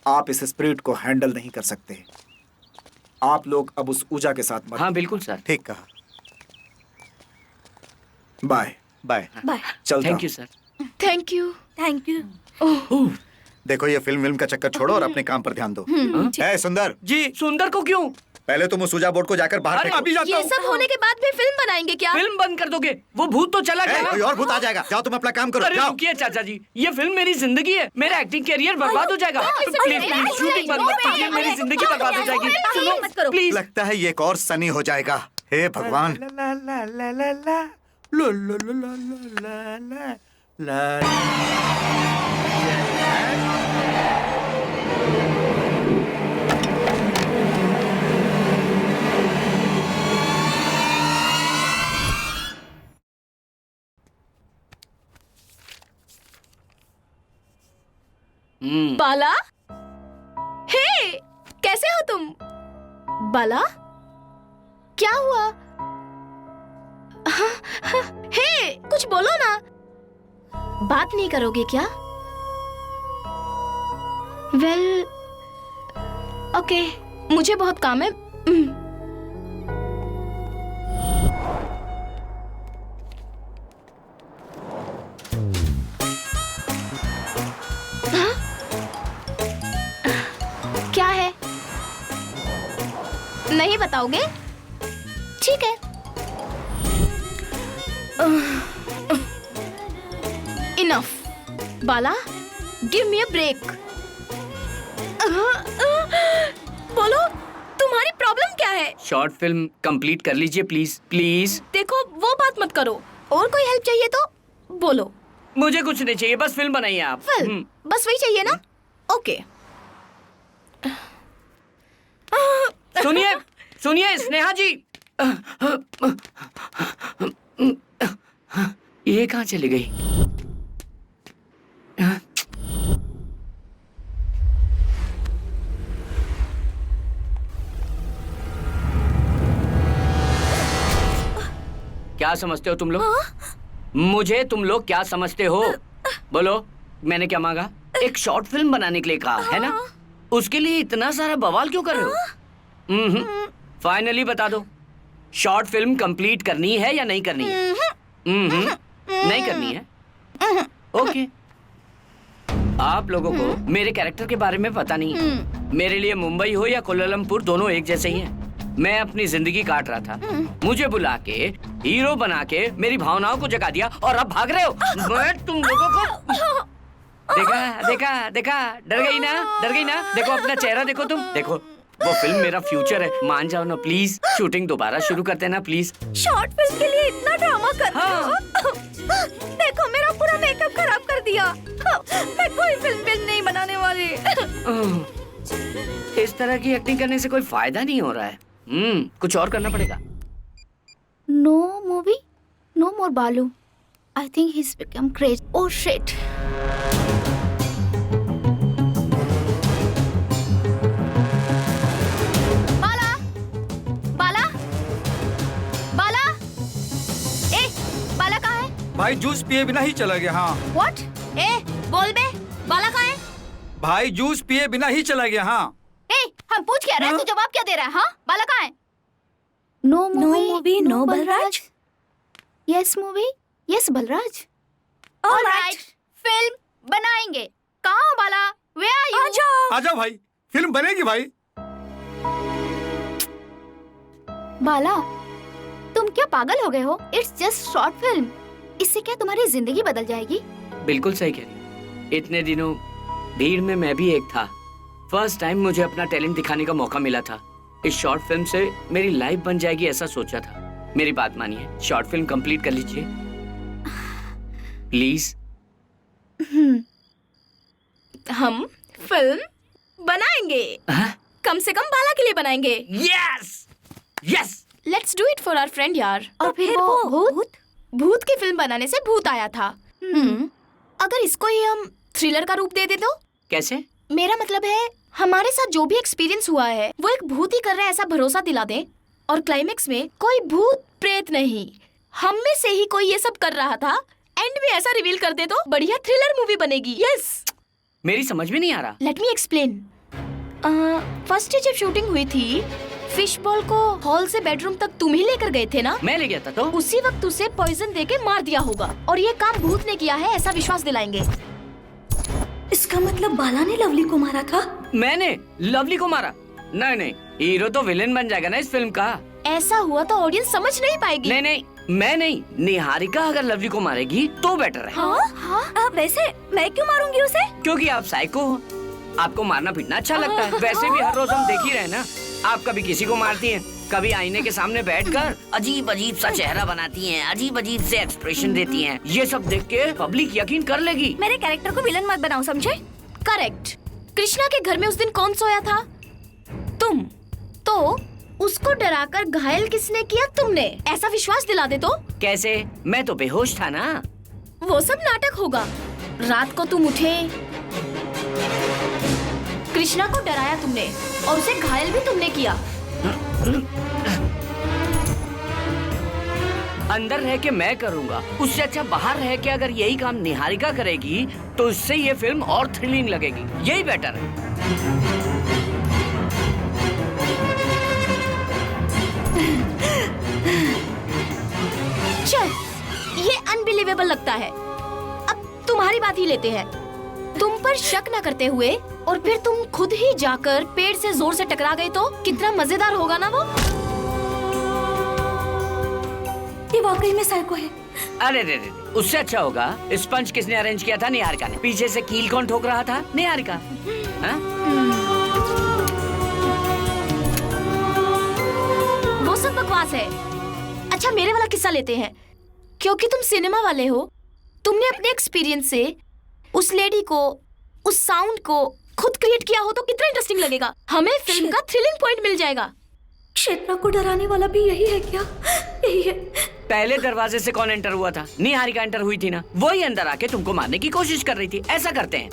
आप इस स्पिरिट को हैंडल नहीं कर सकते। आप लोग अब उस ऊजा के साथ मत। हाँ बिल्कुल सर। ठीक कहा। Bye bye. बाय। चलता thank you sir. Thank you. Thank you. देखो ये फिल्म का चक्कर छोड़ो और अपने काम पर ध्यान दो। ए सुंदर जी। सुंदर को क्यों? पहले तुम उस ऊजा बोर्ड को जाकर बाहर फेंको। अभी जाता ये हूँ। सब होने के बाद भी फिल्म बनाएंगे क्या? फिल्म बंद कर दोगे? वो भूत तो चला गया। कोई और भूत आ जाएगा। जाओ तुम अपना काम करो। अरे जाओ। रुकिए चाचा जी, ये फिल्म मेरी जिंदगी है, मेरा एक्टिंग कैरियर बर्बाद हो जाएगा। प्लीज प्लीज शूटिंग बंद मत कीजिए, मेरी जिंदगी बर्बाद हो जाएगी। सुनो प्लीज। लगता है ये एक और सनी हो जाएगा। हे भगवान। ला ला ला ला ला लो लो लो लो ला ला ला। बाला? हे, कैसे हो तुम? बाला? क्या हुआ? हे, कुछ बोलो ना। बात नहीं करोगे क्या? वेल, ओके, मुझे बहुत काम है। क्या है? नहीं बताओगे? ठीक है। Enough. Bala, give me a break. बोलो, तुम्हारी प्रॉब्लम प्रॉब्लम क्या है? शॉर्ट फिल्म कंप्लीट कर लीजिए प्लीज प्लीज। देखो वो बात मत करो, और कोई हेल्प चाहिए तो बोलो। मुझे कुछ नहीं चाहिए, बस फिल्म बनाइए आप। फिल्म बस वही चाहिए ना? ओके। सुनिए सुनिए स्नेहा जी, ये कहाँ चली गई? क्या समझते हो तुम लोग? मुझे तुम लोग क्या समझते हो? बोलो, मैंने क्या मांगा? एक शॉर्ट फिल्म बनाने के लिए कहा है ना? उसके लिए इतना सारा बवाल क्यों कर रहे हो? फाइनली बता दो, शॉर्ट फिल्म कंप्लीट करनी है या नहीं करनी है? नहीं करनी है? ओके। आप लोगों को मेरे कैरेक्टर के बारे में पता नहीं है। मेरे लिए मुंबई हो या कोलालमपुर दोनों एक जैसे ही हैं। मैं अपनी जिंदगी काट रहा था, मुझे बुला के हीरो बना के मेरी भावनाओं को जगा दिया और अब भाग रहे हो। मैं तुम लोगों को देखा देखा देखा, डर गई ना, डर गई ना? देखो अपना चेहरा देखो, तुम देखो, वो फिल्म मेरा फ्यूचर है, मान जाओ ना प्लीज। शूटिंग दोबारा शुरू करते हैं ना प्लीज। शॉर्ट फिल्म के लिए इतना ड्रामा कर रहे हो? देखो मेरा पूरा मेकअप खराब कर दिया। मैं कोई फिल्म नहीं बनाने वाली। इस तरह की एक्टिंग करने से कोई फायदा नहीं हो रहा है। कुछ और करना पड़ेगा। नो मूवी, नो मोर बालू। I think he's become crazy. Oh shit. बाला, बाला, बाला, ए, बाला कहाँ है? भाई जूस पिए बिना ही चला गया। हाँ What? ए, बोल बे, बाला कहाँ है? भाई जूस पिए बिना ही चला गया। हाँ ए, हम पूछ क्या रहे हैं, तू जवाब क्या दे रहा है? हाँ, बाला कहाँ है? No movie, no Balraj. Yes movie, yes Balraj. All right, film बनाएंगे। कहाँ हो बाला? Where are you? आ जाओ भाई, फिल्म बनेगी भाई। बाला, तुम क्या पागल हो गए हो? It's just short film. इससे क्या तुम्हारी जिंदगी बदल जाएगी? बिल्कुल सही कह रही हो। इतने दिनों भीड़ में मैं भी एक था। फर्स्ट टाइम मुझे अपना टैलेंट दिखाने का मौका मिला था। इस शॉर्ट फिल्म से मेरी लाइफ बन जाएगी ऐसा सोचा था। मेरी बात मानिए, शॉर्ट फिल्म कंप्लीट कर लीजिए प्लीज। हम फिल्म बनाएंगे। कम से कम बाला के लिए बनाएंगे। Yes yes, let's do it for our friend यार। और फिर वो भूत की फिल्म बनाने से भूत आया था। अगर इसको ही हम थ्रिलर का रूप दे दे तो? कैसे? मेरा मतलब है हमारे साथ जो भी एक्सपीरियंस हुआ है वो एक भूत ही कर रहा है ऐसा भरोसा दिला दें, और क्लाइमेक्स में कोई भूत प्रेत नहीं, हम में से ही कोई ये सब कर रहा था, एंड में ऐसा रिवील कर दे तो बढ़िया थ्रिलर मूवी बनेगी। यस। मेरी समझ में नहीं आ रहा। Let me explain. First day जब शूटिंग हुई थी, फिश बॉल को हॉल से बेडरूम तक तुम ही लेकर गए थे ना? मैं ले गया था तो? उसी वक्त उसे पॉइजन देके मार दिया होगा, और ये काम भूत ने किया है ऐसा विश्वास दिलाएंगे। इसका मतलब बाला ने लवली को मारा था? मैंने लवली को मारा? नहीं नहीं, हीरो तो विलेन बन जाएगा ना इस फिल्म का। ऐसा हुआ तो ऑडियंस समझ नहीं पाएगी। नहीं नहीं, मैं नहीं, निहारिका अगर लवली को मारेगी तो बेटर है। हाँ? वैसे मैं क्यों मारूंगी उसे? क्योंकि आप साइको हो, आपको मारना पीटना अच्छा लगता है। वैसे भी हर रोज हम देख ही रहे ना, आप कभी किसी को मारती हैं, कभी आईने के सामने बैठकर अजीब अजीब सा चेहरा बनाती हैं, अजीब अजीब से एक्सप्रेशन देती हैं। ये सब देख के पब्लिक यकीन कर लेगी। मेरे कैरेक्टर को विलन मत बनाओ, समझे? करेक्ट। कृष्णा के घर में उस दिन कौन सोया था? तुम। तो उसको डराकर घायल किसने किया? तुमने। ऐसा विश्वास दिला दे तो? कैसे? मैं तो बेहोश था ना। वो सब नाटक होगा। रात को तुम उठे, कृष्णा को डराया तुमने और उसे घायल भी तुमने किया। अंदर रह के मैं करूंगा, उससे अच्छा बाहर रह के अगर यही काम निहारिका करेगी तो इससे ये फिल्म और थ्रिलिंग लगेगी। यही बेटर है। चल, ये अनबिलीवेबल लगता है। अब तुम्हारी बात ही लेते हैं। तुम पर शक न करते हुए और फिर तुम खुद ही जाकर पेड़ से जोर से टकरा गए तो कितना मजेदार होगा ना वो? ये वाकई में साइको है। अरे रे रे, उससे अच्छा होगा स्पंज किसने अरेंज किया था? निहारिका ने। पीछे से कील कौन ठोक रहा था? निहारिका। सब बकवास है। अच्छा मेरे वाला किस्सा लेते हैं, क्योंकि तुम सिनेमा वाले हो, तुमने अपने एक्सपीरियंस से उस लेडी को, उस साउंड को खुद क्रिएट किया हो तो कितना इंटरेस्टिंग लगेगा। हमें फिल्म का थ्रिलिंग पॉइंट मिल जाएगा। क्षेत्रा को डराने वाला भी यही है क्या? यही है। पहले दरवाजे से कौन एंटर हुआ था? निहारिका एंटर हुई थी ना, वही अंदर आके तुमको मारने की कोशिश कर रही थी। ऐसा करते हैं।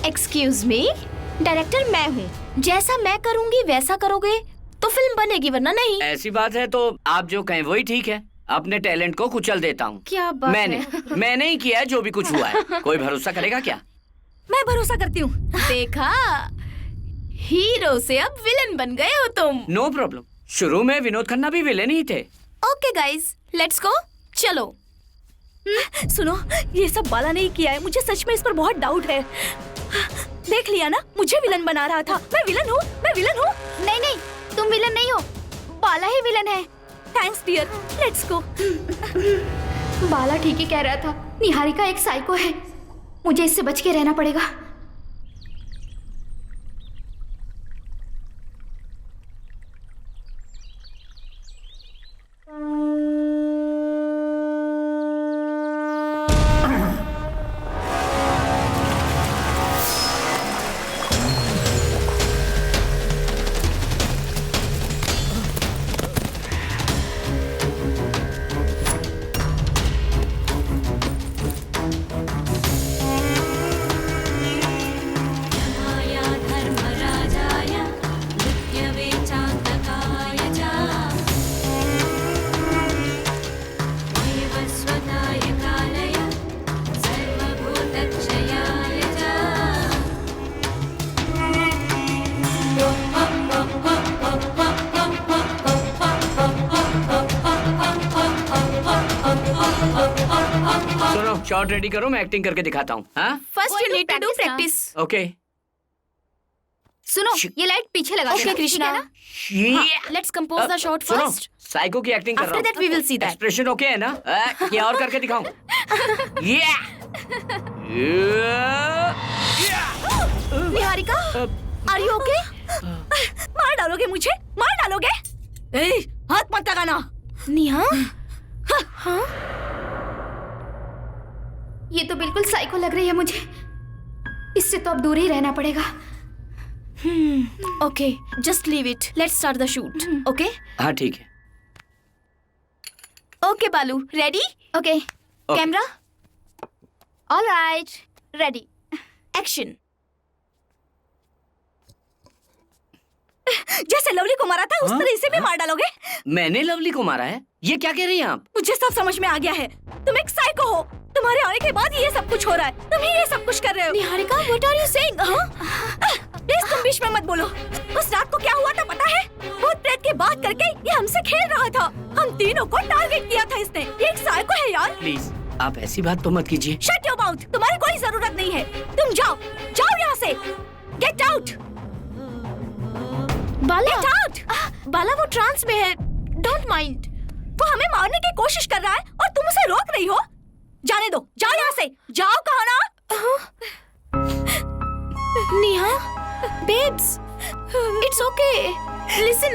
एक्सक्यूज मी, डायरेक्टर मैं हूँ, जैसा मैं करूँगी वैसा करोगे तो फिल्म बनेगी, वरना नहीं। ऐसी बात है तो आप जो कहें वही ठीक है। अपने टैलेंट को कुचल देता हूँ। क्या बात मैंने ही किया है जो भी कुछ हुआ है। कोई भरोसा करेगा क्या? मैं भरोसा करती हूँ। देखा, हीरो से अब विलन बन गए हो तुम। No problem. शुरू में विनोद खन्ना भी विलेन ही थे। Okay guys, let's go. चलो। सुनो, ये सब बाला नहीं किया है, मुझे सच में इस पर बहुत डाउट है। देख लिया ना, मुझे विलन बना रहा था। मैं विलन हूँ, मैं विलन हूँ। नहीं नहीं, तुम विलन नहीं हो, बाला ही विलन है। Thanks dear, let's go. Bala ठीक ही कह रहा था, निहारिका एक साइको है, मुझे इससे बच के रहना पड़ेगा। शॉट रेडी करो, मैं एक्टिंग करके दिखाता हूँ। First you need to do practice. Okay. सुनो, ये लाइट पीछे लगा okay Krishna, let's compose the shot first. Psycho की एक्टिंग कर रहा हूँ। After that we will see that. Expression okay है ना? ये और करके दिखाऊं? Niharika, are you okay? मार डालोगे मुझे? मार डालोगे? हाथ मत लगाना। निहा, हाँ? ये तो बिल्कुल साइको लग रही है मुझे, इससे तो अब दूर ही रहना पड़ेगा। Okay, just leave it, let's start the shoot. Okay? हाँ ठीक है। ओके बालू, ready? Okay, camera, alright, ready, action. जैसे लवली को मारा था उस तरह इसे भी मार डालोगे? मैंने लवली को मारा है? ये क्या कह रही हैं आप? मुझे सब समझ में आ गया है, तुम एक साइको हो। तुम्हारे आने के बाद ये सब कुछ हो रहा है, तुम ही ये सब कुछ कर रहे हो। Niharika, what are you saying? Please तुम बीच में मत बोलो। उस रात को क्या हुआ था पता है? भूत प्रेत की बात करके ये हमसे खेल रहा था, हम तीनों को टारगेट किया था इसने। ये एक साइको है यार। प्लीज आप ऐसी बात तो मत कीजिए। शट योर माउथ, तुम्हारी कोई जरूरत नहीं है। तुम जाओ, जाओ यहाँ से, गेट आउट। बाला, गेट आउट। बाला वो ट्रांस में है, डोंट माइंड। वो हमें मारने की कोशिश कर रहा है और तुम उसे रोक रही हो। जाने दो, जाओ यहाँ से, जाओ। कहा ना? निहा, बेब्स, इट्स ओके, लिसन।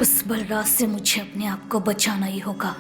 उस बलराज से मुझे अपने आप को बचाना ही होगा।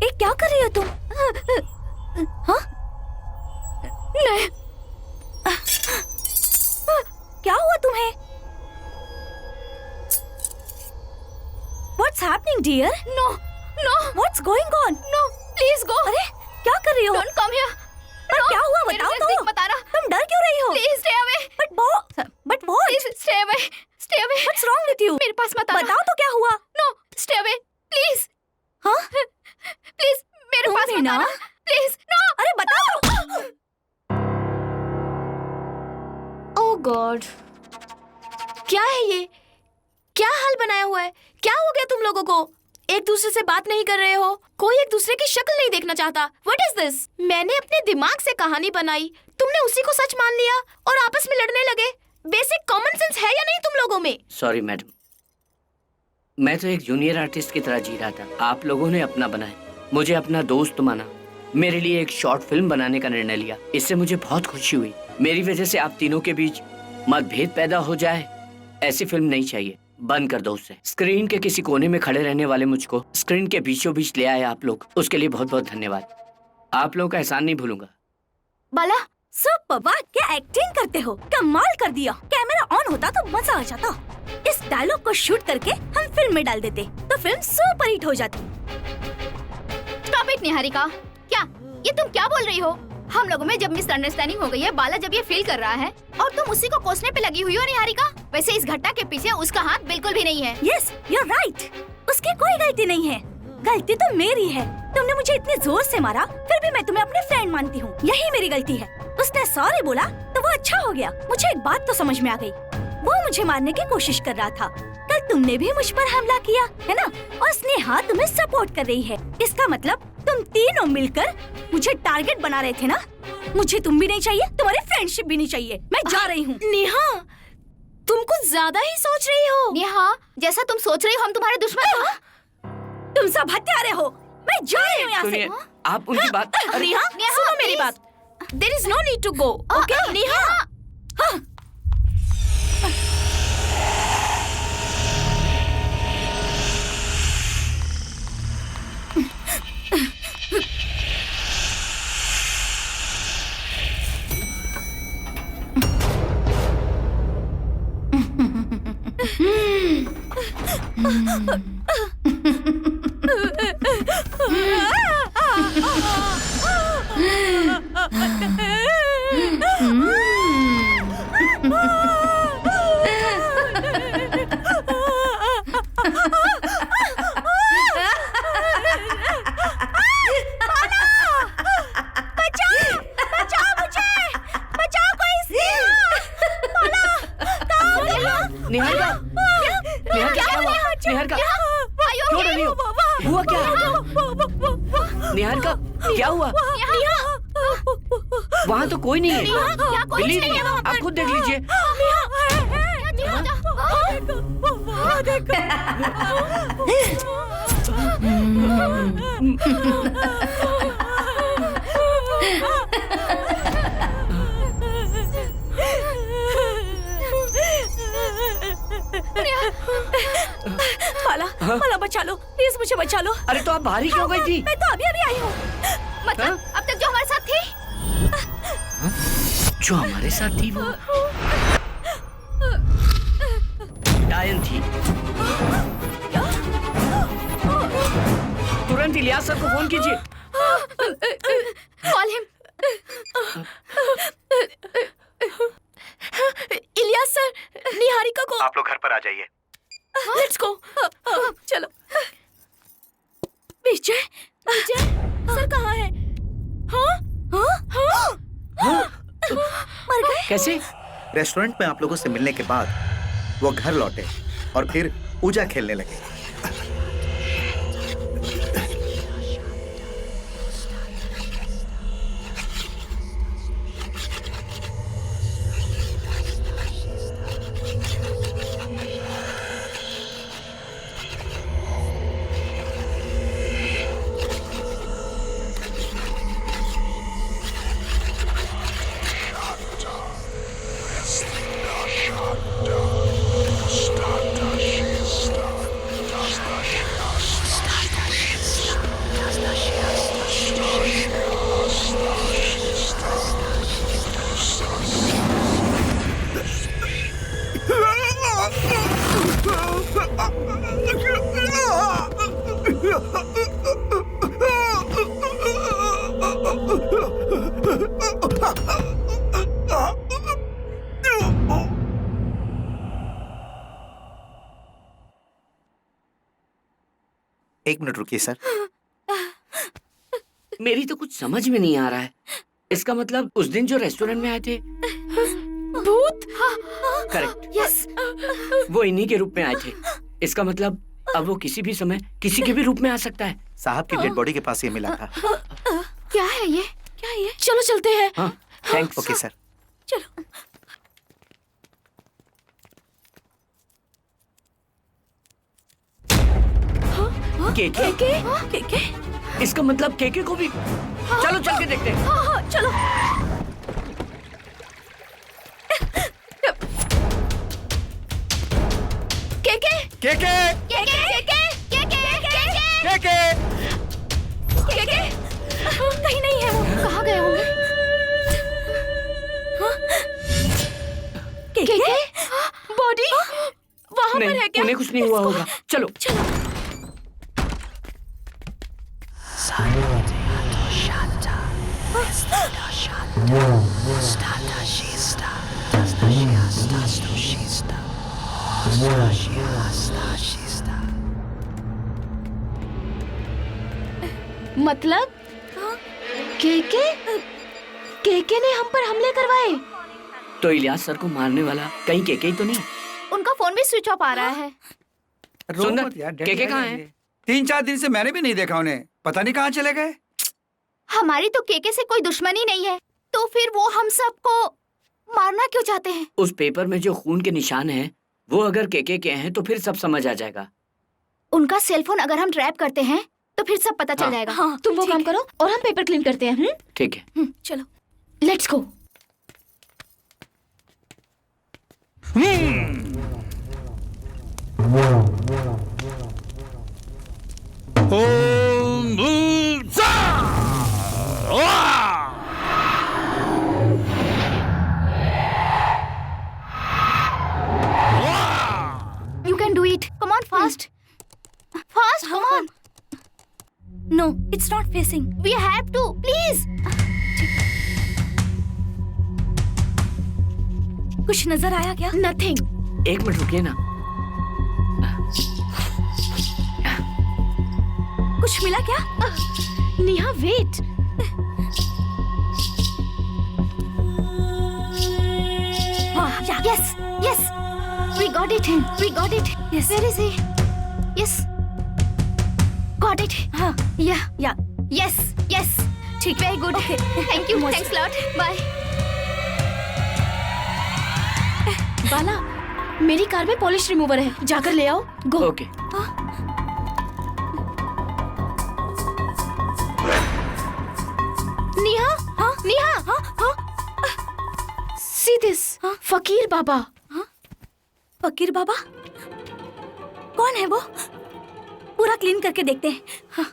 ए, क्या कर रही हो तुम? हाँ? नहीं। क्या हुआ तुम्हें? What's happening, dear? No, no, What's going on? no. Please go. अरे क्या कर रही हो? Don't come here. पर No, क्या हुआ मेरे बताओ नजदीक तो? मत आना. तुम डर क्यों रही हो? Please stay away. But what? Please stay away. Stay away. What's wrong with you? मेरे पास मत आना. बताओ तो क्या हुआ? No, stay away. Please. हाँ? Please मेरे तुम पास भी मत ना? आना. Please. No. अरे बताओ। ओह गॉड, क्या है ये? क्या हाल बनाया हुआ है? क्या हो गया तुम लोगों को? एक दूसरे से बात नहीं कर रहे हो, कोई एक दूसरे की शक्ल नहीं देखना चाहता। What is this? मैंने अपने दिमाग से कहानी बनाई, तुमने उसी को सच मान लिया और आपस में लड़ने लगे। बेसिक कॉमन सेंस है या नहीं तुम लोगों में? सॉरी मैडम, मैं तो एक जूनियर आर्टिस्ट की तरह जी रहा था। आप लोगों ने अपना बनाया, मुझे अपना दोस्त माना, मेरे लिए एक शॉर्ट फिल्म बनाने का निर्णय लिया। इससे मुझे बहुत खुशी हुई। मेरी वजह से आप तीनों के बीच मतभेद पैदा हो जाए, ऐसी फिल्म नहीं चाहिए। बंद कर दो उसे। स्क्रीन के किसी कोने में खड़े रहने वाले मुझको स्क्रीन के बीचों बीच ले आए आप लोग, उसके लिए बहुत बहुत धन्यवाद। आप लोगों का एहसान नहीं भूलूंगा। बाला, सुपर, वाह क्या एक्टिंग करते हो, कमाल कर दिया। कैमरा ऑन होता तो मजा आ जाता। इस डायलॉग को शूट करके हम फिल्म में डाल देते तो फिल्म सुपर हिट हो जाती। Stop it, Niharika. क्या ये तुम क्या बोल रही हो? हम लोगों में जब मिसअंडरस्टैंडिंग हो गई है, बाला जब ये फील कर रहा है और तुम उसी को कोसने पे लगी हुई हो निहारिका। वैसे इस घटना के पीछे उसका हाथ बिल्कुल भी नहीं है। Yes, you are right. उसकी कोई गलती नहीं है, गलती तो मेरी है। तुमने मुझे इतने जोर से मारा, फिर भी मैं तुम्हें अपने फ्रेंड मानती हूँ, यही मेरी गलती है। उसने सॉरी बोला तो वो अच्छा हो गया। मुझे एक बात तो समझ में आ गई, वो मुझे मारने की कोशिश कर रहा था। कल तुमने भी मुझ पर हमला किया है ना, और स्नेहा तुम्हें सपोर्ट कर रही है। इसका मतलब तुम तीनों मिलकर मुझे टारगेट बना रहे थे ना। मुझे तुम भी नहीं चाहिए, तुम्हारी फ्रेंडशिप भी नहीं चाहिए। मैं जा रही हूँ। नेहा, तुम कुछ ज्यादा ही सोच रही हो। नेहा, जैसा तुम सोच रही हो हम तुम्हारे दुश्मन हैं। तुम सब हत्यारे हो। मैं जा रही हूँ यहाँ से। सुनिए, आप उनकी बात। अरे नेहा, सुनो मेरी बात। There is no need to go. Okay, Neha. हाँ। निहारिका, निहारिका क्या हुआ? निहारिका क्यों डरी हो? हुआ क्या? निहारिका क्या हुआ? वहाँ तो कोई नहीं है। बिल्ली नहीं है, आप खुद देख लीजिए। बाला, बाला बचा लो प्लीज, मुझे बचा लो। अरे तो आप बाहर ही क्यों गई थी? मैं तो अभी अभी आई हूँ। मतलब अब तक जो हमारे साथ थी, जो हमारे साथ थी वो डायन थी। तुरंत इलियास सर को फोन कीजिए। Call him. Ilyas sir, Niharika को। आप लोग घर पर आ जाइए। Let's go. चलो। विजय, विजय सर कहाँ है? हाँ? मर गए? कैसे? रेस्टोरेंट में आप लोगों से मिलने के बाद वो घर लौटे और फिर पूजा खेलने लगे। Stardust एक मिनट रुकिए सर। मेरी तो कुछ समझ में नहीं आ रहा है। इसका मतलब उस दिन जो रेस्टोरेंट में आए थे भूत? Correct, yes. वो इन्हीं के रूप में आए थे। इसका मतलब अब वो किसी भी समय किसी के भी रूप में आ सकता है। साहब की डेड बॉडी के पास ये मिला था। क्या है ये? क्या है ये? चलो चलते हैं। हाँ, थैंक्स। Okay sir. चलो। केके? केके? इसका मतलब केके को भी। चलो चल के देखते हैं। हाँ, चलो। केके? केके केके? केके? केके? केके केके? कहीं नहीं है वो। कहाँ गए होंगे? केके? बॉडी? वहाँ पर है नहीं, क्या? उन्हें कुछ नहीं हुआ होगा। चलो। चलो। मतलब केके केके ने हम पर हमले करवाए? तो इलियास सर को मारने वाला कहीं केके ही तो नहीं? उनका फोन भी स्विच ऑफ आ रहा है। सुंदर, मत यार, डैडी केके आ कहाँ जाएंगे। है? 3-4 दिन से मैंने भी नहीं देखा उन्हें। पता नहीं कहाँ चले गए। हमारी तो केके से कोई दुश्मनी नहीं है, तो फिर वो हम सबको मारना क्यों चाहते हैं? उस पेपर में जो खून के निशान हैं, वो अगर केके के हैं तो फिर सब समझ आ जाएगा। उनका सेलफोन अगर हम ट्रैप करते हैं तो फिर सब पता चल हाँ। जाएगा। हाँ, तुम वो ठीक काम है। करो और हम पेपर क्लीन करते हैं। ठीक है। चलो। Let's go. You can do it. Come on, fast. Fast, come on. No, it's not facing. We have to, please. कुछ नजर आया क्या? Nothing. एक मिनट रुकिए ना। कुछ मिला क्या? Neha, wait. Yes, yes. We got it. We got it. Yes. Where is he? Yes. Got it. हाँ, Yeah. या Yes. Yes. ठीक। Very good. Okay. Thank you. Thanks a lot. Bye. बाला, मेरी कार में पॉलिश रिमूवर है, जाकर ले आओ। गो। Okay. Neha, हाँ, नेहा, हाँ, हाँ। See this. फकीर बाबा। फकीर बाबा? कौन है वो? पूरा क्लीन करके देखते हैं। हाँ।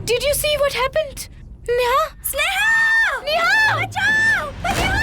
Did you see what happened? Neha, Sneha! Neha, बचाओ! बचाओ!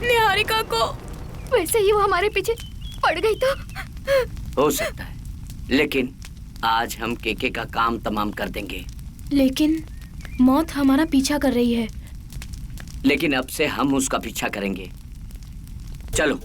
निहारिका को, वैसे ही वो हमारे पीछे पड़ गई तो हो सकता है, लेकिन आज हम केके का काम तमाम कर देंगे। लेकिन मौत हमारा पीछा कर रही है। लेकिन अब से हम उसका पीछा करेंगे। चलो।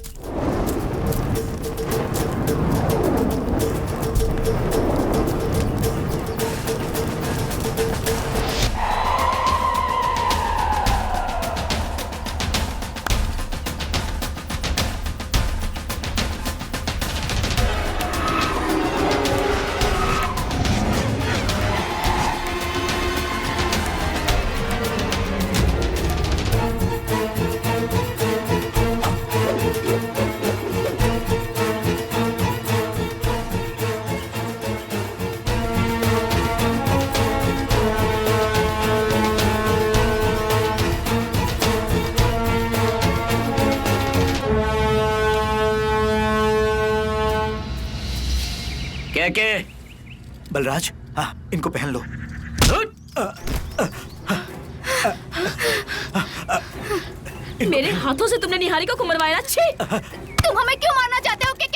के बलराज, हाँ, इनको पहन लो। मेरे हाथों से तुमने निहारिका को मरवाया। अच्छे, तुम हमें क्यों मारना चाहते हो के?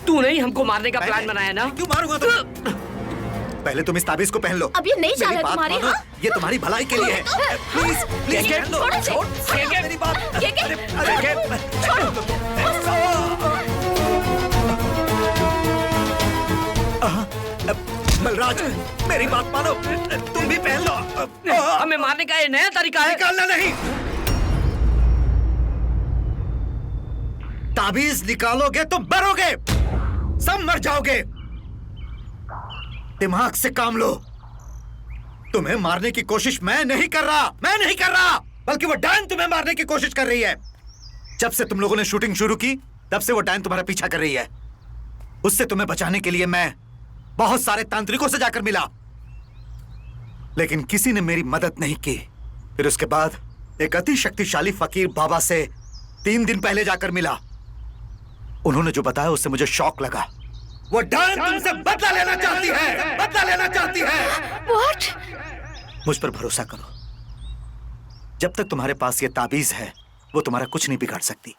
तूने ही हमको मारने का प्लान बनाया ना? क्यों मारूंगा तुम्हें? पहले तुम इस ताबीज को पहन लो। अब ये नहीं चाह रहा तुम्हारी। हाँ? ये तुम्हारी भलाई के लिए है। प्लीज प्लीज पहन लो। छोड़ मेरी बात। बलराज, मेरी बात मानो, तुम भी पहन लो। हमें मारने का ये नया तरीका है। निकालना नहीं। ताबीज निकालोगे तो मरोगे, सब मर जाओगे। दिमाग से काम लो। तुम्हें मारने की कोशिश मैं नहीं कर रहा, बल्कि वो डायन तुम्हें मारने की कोशिश कर रही है। जब से तुम लोगों ने शूटिंग शुरू की, तब से वो डायन तुम्हारा पीछा कर रही है। उससे तुम्हें बचाने के लिए मैं बहुत सारे तांत्रिकों से जाकर मिला, लेकिन किसी ने मेरी मदद नहीं की। फिर उसके बाद एक अति शक्तिशाली फकीर बाबा से 3 दिन पहले जाकर मिला। उन्होंने जो बताया उससे मुझे शॉक लगा। वो डायन तुमसे बदला लेना चाहती है। What? मुझ पर भरोसा करो। जब तक तुम्हारे पास ये ताबीज है, वो तुम्हारा कुछ नहीं बिगाड़ सकती।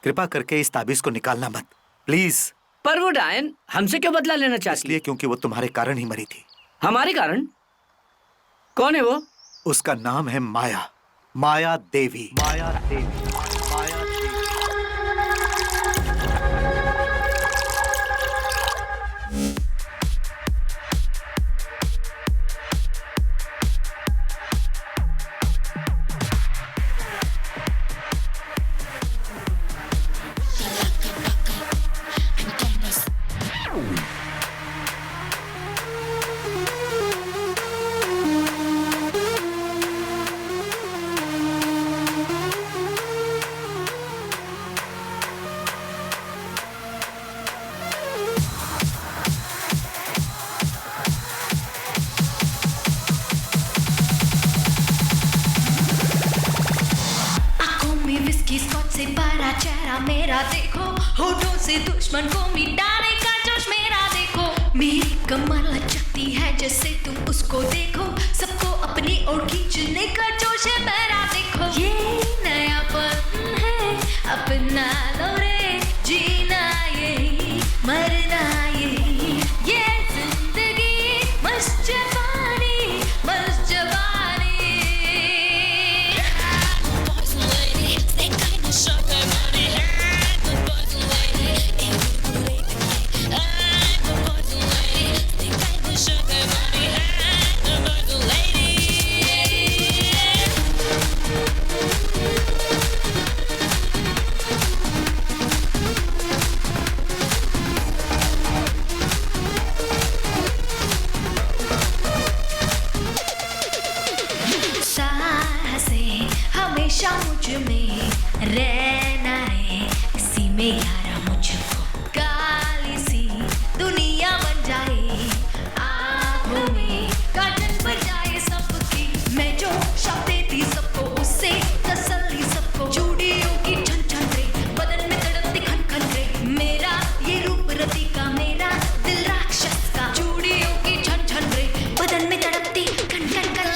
कृपा करके इस ताबीज को निकालना मत, प्लीज। पर वो डायन हमसे क्यों बदला लेना चाहती? इसलिए क्योंकि वो तुम्हारे कारण ही मरी थी। हमारे कारण? कौन है वो? उसका नाम है माया, माया देवी। माया देवी, माया देवी। से बड़ा चेहरा मेरा देखो, होठों से दुश्मन को मिटाने का जोश मेरा देखो। मेरी कमर लचकती है जैसे तुम उसको देखो, सबको अपनी ओर खींचने का जोश है मेरा देखो। ये नयापन है अपना लो रे, जीना यही मरना यही, ये जिंदगी मस्त जवानी मस्त जवानी। हमेशा मुझ में रहना है, इसी में यारा मुझको काली सी दुनिया बन जाए, आँखों में काजल बन जाए सबकी। मैं जो शब्द देती सबको उससे तसल्ली सबको, चूड़ियों की छन छन रे, बदन में तड़पती खन खन रे, मेरा ये रूप रति का, मेरा दिल राक्षस का। चूड़ियों की छन छन रे, बदन में तड़पती खन खन खन।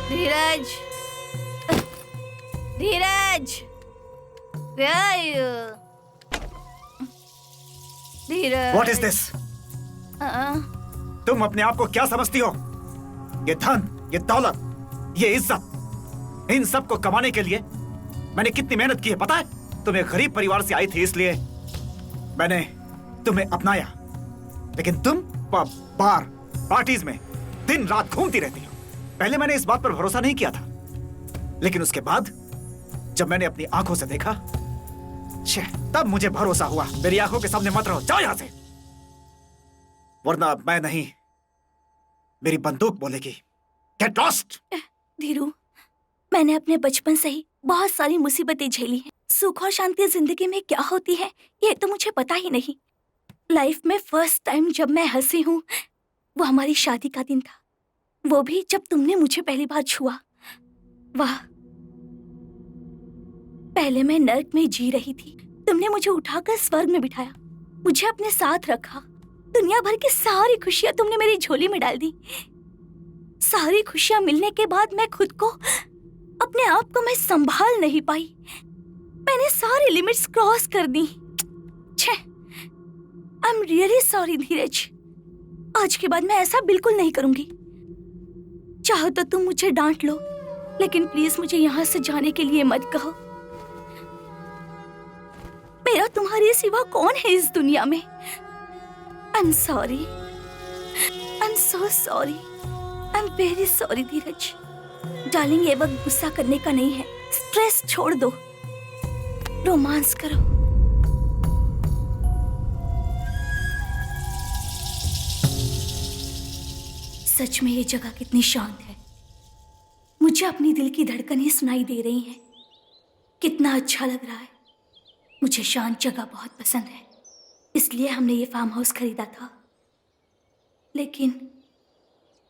धीरज, धीरज, धीरज। What is this? तुम अपने आप को क्या समझती हो? ये धन, ये दौलत, ये इज्जत, इन सब को कमाने के लिए मैंने कितनी मेहनत की है पता है? तुम एक गरीब परिवार से आई थी इसलिए मैंने तुम्हें अपनाया, लेकिन तुम बार पार्टीज में दिन रात घूमती रहती हो। पहले मैंने इस बात पर भरोसा नहीं किया था, लेकिन उसके बाद जब मैंने अपनी आंखों से देखा, तब मुझे भरोसा हुआ। मेरी आंखों के सामने मत रहो, जाओ यहां से, वरना मैं नहीं, मेरी बंदूक बोलेगी। Get lost. धीरू, मैंने अपने बचपन से ही बहुत सारी मुसीबतें झेली हैं। सुख और शांति जिंदगी में क्या होती है ये तो मुझे पता ही नहीं। लाइफ में फर्स्ट टाइम जब मैं हंसी हूँ वो हमारी शादी का दिन था, वो भी जब तुमने मुझे पहली बार छुआ। वाह, पहले मैं नर्क में जी रही थी, तुमने मुझे उठाकर स्वर्ग में बिठाया, मुझे अपने साथ रखा। दुनिया भर की सारी खुशियां तुमने मेरी झोली में डाल दी। सारी खुशियां मिलने के बाद मैं खुद को, अपने आप को मैं संभाल नहीं पाई। मैंने सारी लिमिट्स क्रॉस कर दी। छे, आई एम रियली सॉरी धीरज। आज के बाद मैं ऐसा बिल्कुल नहीं करूंगी। चाहो तो तुम मुझे डांट लो, लेकिन प्लीज मुझे यहाँ से जाने के लिए मत कहो। मेरा तुम्हारे सिवा कौन है इस दुनिया में? I am sorry, I am so sorry, I am very sorry Dheeraj. Darling, ये वक्त गुस्सा करने का नहीं है, स्ट्रेस छोड़ दो, रोमांस करो। सच में ये जगह कितनी शांत है। मुझे अपनी दिल की धड़कनें सुनाई दे रही हैं। कितना अच्छा लग रहा है। मुझे शांत जगह बहुत पसंद है, इसलिए इसलिए हमने ये फार्म हाउस खरीदा था। लेकिन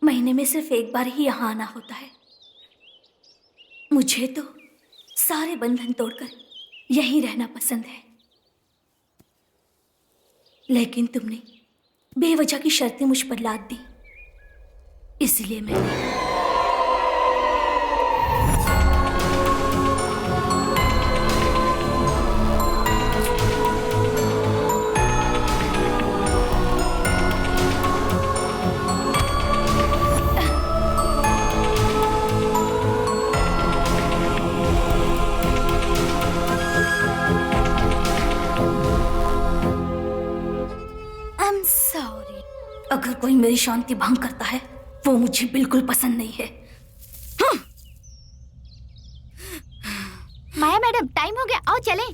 महीने में सिर्फ एक बार ही यहाँ आना होता है। मुझे तो सारे बंधन तोड़कर यहीं रहना पसंद है। लेकिन तुमने बेवजह की शर्तें मुझ पर लाद दी, इसलिए मैंने अगर कोई मेरी शांति भंग करता है वो मुझे बिल्कुल पसंद नहीं है। माया मैडम, टाइम हो गया, आओ चलें।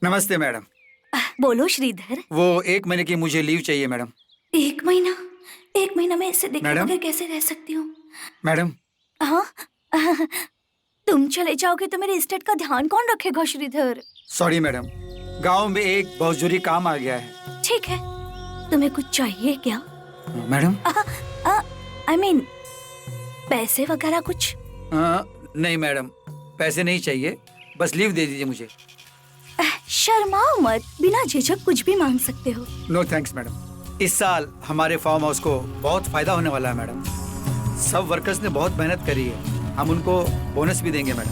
नमस्ते मैडम। बोलो श्रीधर। वो 1 महीने की मुझे लीव चाहिए मैडम। 1 महीना? 1 महीना मैं इसे देखे मैडम? बगैर कैसे रह सकती हूँ? मैडम, हाँ, तुम चले जाओगे तो मेरे एस्टेट का ध्यान कौन रखेगा श्रीधर? सॉरी मैडम, गांव में एक बहुत जरूरी काम आ गया है। ठीक है, तुम्हें कुछ चाहिए क्या? मैडम? I mean, पैसे वगैरह कुछ? नहीं मैडम, पैसे नहीं चाहिए, बस लीव दे दीजिए मुझे। शर्माओ मत, बिना झिझक कुछ भी मांग सकते हो। No thanks madam. इस साल हमारे फार्म हाउस को बहुत फायदा होने वाला है मैडम। सब वर्कर्स ने बहुत मेहनत करी है, हम उनको बोनस भी देंगे मैडम।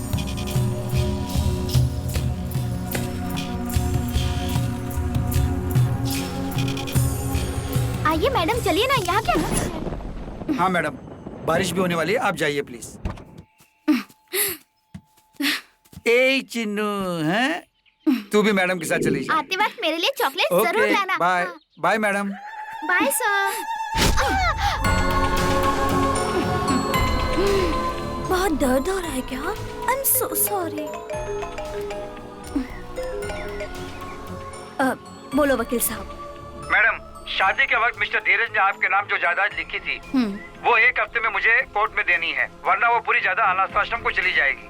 आइए मैडम, चलिए ना, यहाँ क्या? हाँ मैडम, बारिश भी होने वाली है, आप जाइए प्लीज। ए चिन्नू, हैं? तू भी मैडम के साथ चली जा। आते वक्त मेरे लिए चॉकलेट जरूर लाना। Bye bye madam. Bye sir. बहुत दर्द हो रहा है क्या? I am so sorry. बोलो वकील साहब। मैडम, शादी के वक्त मिस्टर धीरज ने आपके नाम जो जायदाद लिखी थी वो 1 हफ्ते में मुझे कोर्ट में देनी है, वरना वो पूरी जायदाद अनाथ आश्रम को चली जाएगी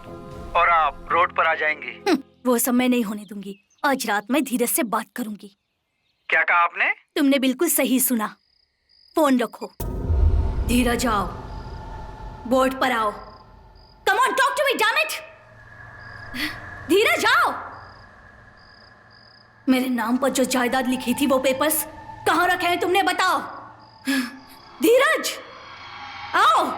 और आप रोड पर आ जाएंगी। वो सब मैं नहीं होने दूंगी। आज रात मैं धीरज से बात करूंगी। क्या कहा आपने? तुमने बिल्कुल सही सुना। फोन रखो। धीरज आओ, बोर्ड पर आओ। Come on, talk to me, damn it. Dheeraj आओ। मेरे नाम पर जो जायदाद लिखी थी वो पेपर्स कहाँ रखे हैं तुमने, बताओ। धीरज आओ।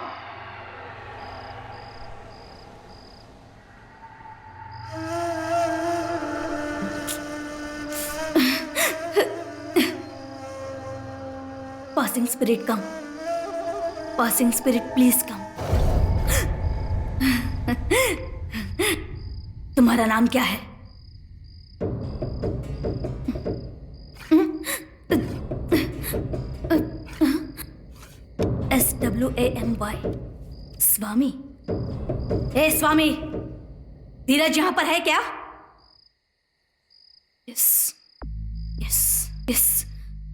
Passing spirit come, passing spirit please come. तुम्हारा नाम क्या है? SWAMY, स्वामी। ए स्वामी, धीरज यहाँ पर है क्या? यस यस यस,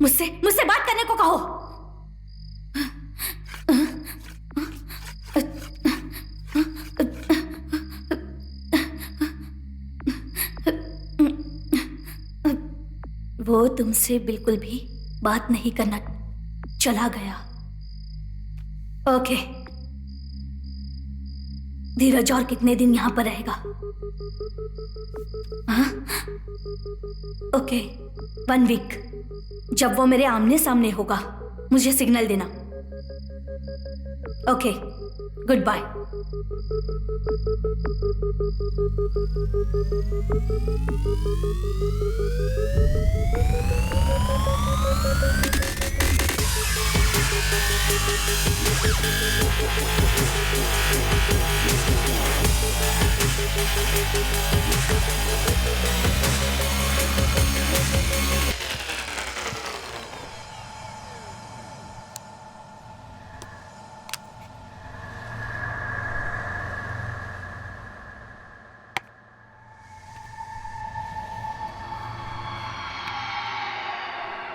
मुझसे बात करने को कहो। वो तुमसे बिल्कुल भी बात नहीं करना, चला गया। ओके, धीरज और कितने दिन यहाँ पर रहेगा? हाँ? Okay, 1 week. जब वो मेरे आमने सामने होगा मुझे सिग्नल देना। Okay, goodbye.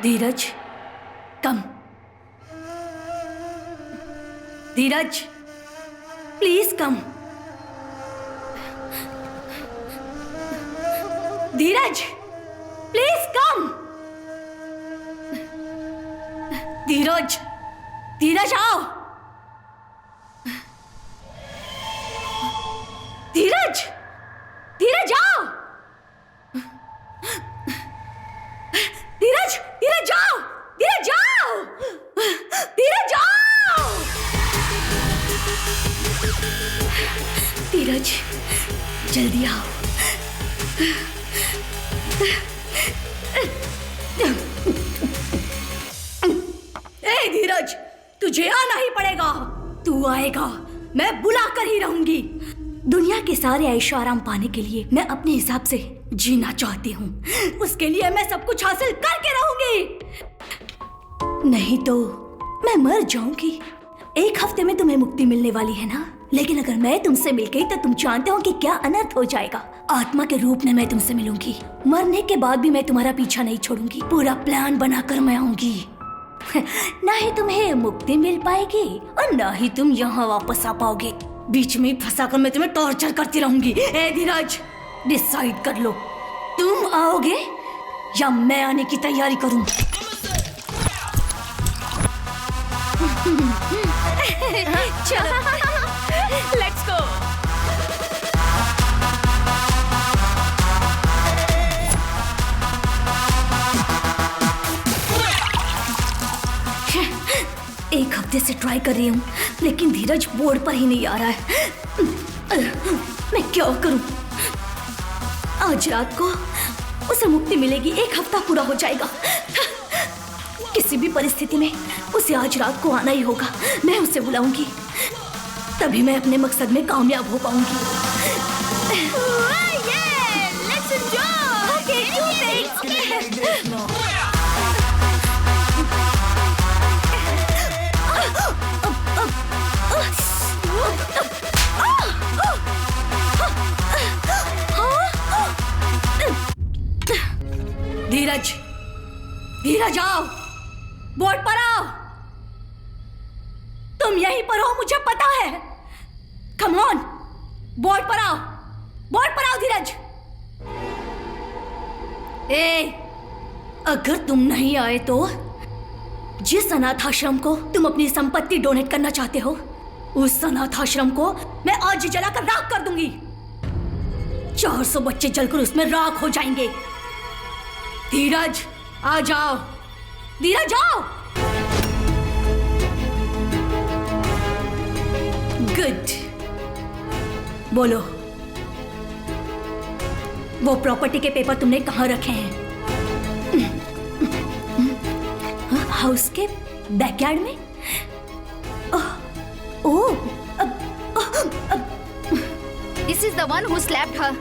Dheeraj, come, Dheeraj, please come. Dheeraj, please come. Dheeraj, Dheeraj आओ। धीरज, धीरज आओ। धीरज, धीरज जाओ। धीरज जाओ। धीरज जाओ। धीरज, जल्दी आओ। ए धीरज, तुझे आना ही पड़ेगा। तू आएगा, मैं बुला कर ही रहूंगी। दुनिया के सारे ऐशो आराम पाने के लिए मैं अपने हिसाब से जीना चाहती हूँ। उसके लिए मैं सब कुछ हासिल करके रहूंगी, नहीं तो मैं मर जाऊंगी। एक हफ्ते में तुम्हें मुक्ति मिलने वाली है ना, लेकिन अगर मैं तुमसे मिल गई तो तुम जानते हो कि क्या अनर्थ हो जाएगा। आत्मा के रूप में मैं तुमसे मिलूंगी। मरने के बाद भी मैं तुम्हारा पीछा नहीं छोड़ूंगी। पूरा प्लान बनाकर मैं आऊंगी। ना ही तुम्हें मुक्ति मिल पाएगी और ना ही तुम यहाँ वापस आ पाओगे। बीच में फंसाकर मैं तुम्हें टॉर्चर करती रहूंगी। ए धीरज, डिसाइड कर लो, तुम आओगे या मैं आने की तैयारी करूं? चलो, लेट्स गो। एक हफ्ते से ट्राई कर रही हूँ, लेकिन धीरज बोर्ड पर ही नहीं आ रहा है। मैं क्या करूं? आज रात को उसे मुक्ति मिलेगी। एक हफ्ता पूरा हो जाएगा। किसी भी परिस्थिति में उसे आज रात को आना ही होगा। मैं उसे बुलाऊंगी, तभी मैं अपने मकसद में कामयाब हो पाऊंगी। Let's enjoy. Okay, do things. धीरज, धीरज आओ, बोर्ड पर आओ। तुम यहीं पर हो, मुझे पता है। कम ऑन, बोर्ड पर आओ, बोर्ड पर आओ धीरज। ए, अगर तुम नहीं आए तो जिस अनाथ आश्रम को तुम अपनी संपत्ति डोनेट करना चाहते हो, उस अनाथ आश्रम को मैं आज जलाकर राख कर दूंगी। 400 बच्चे जलकर उसमें राख हो जाएंगे। धीरज आ जाओ, धीरज आओ। गुड, बोलो, वो प्रॉपर्टी के पेपर तुमने कहाँ रखे हैं? हाउस के बैकयार्ड में? ओह, This is the one who slapped her.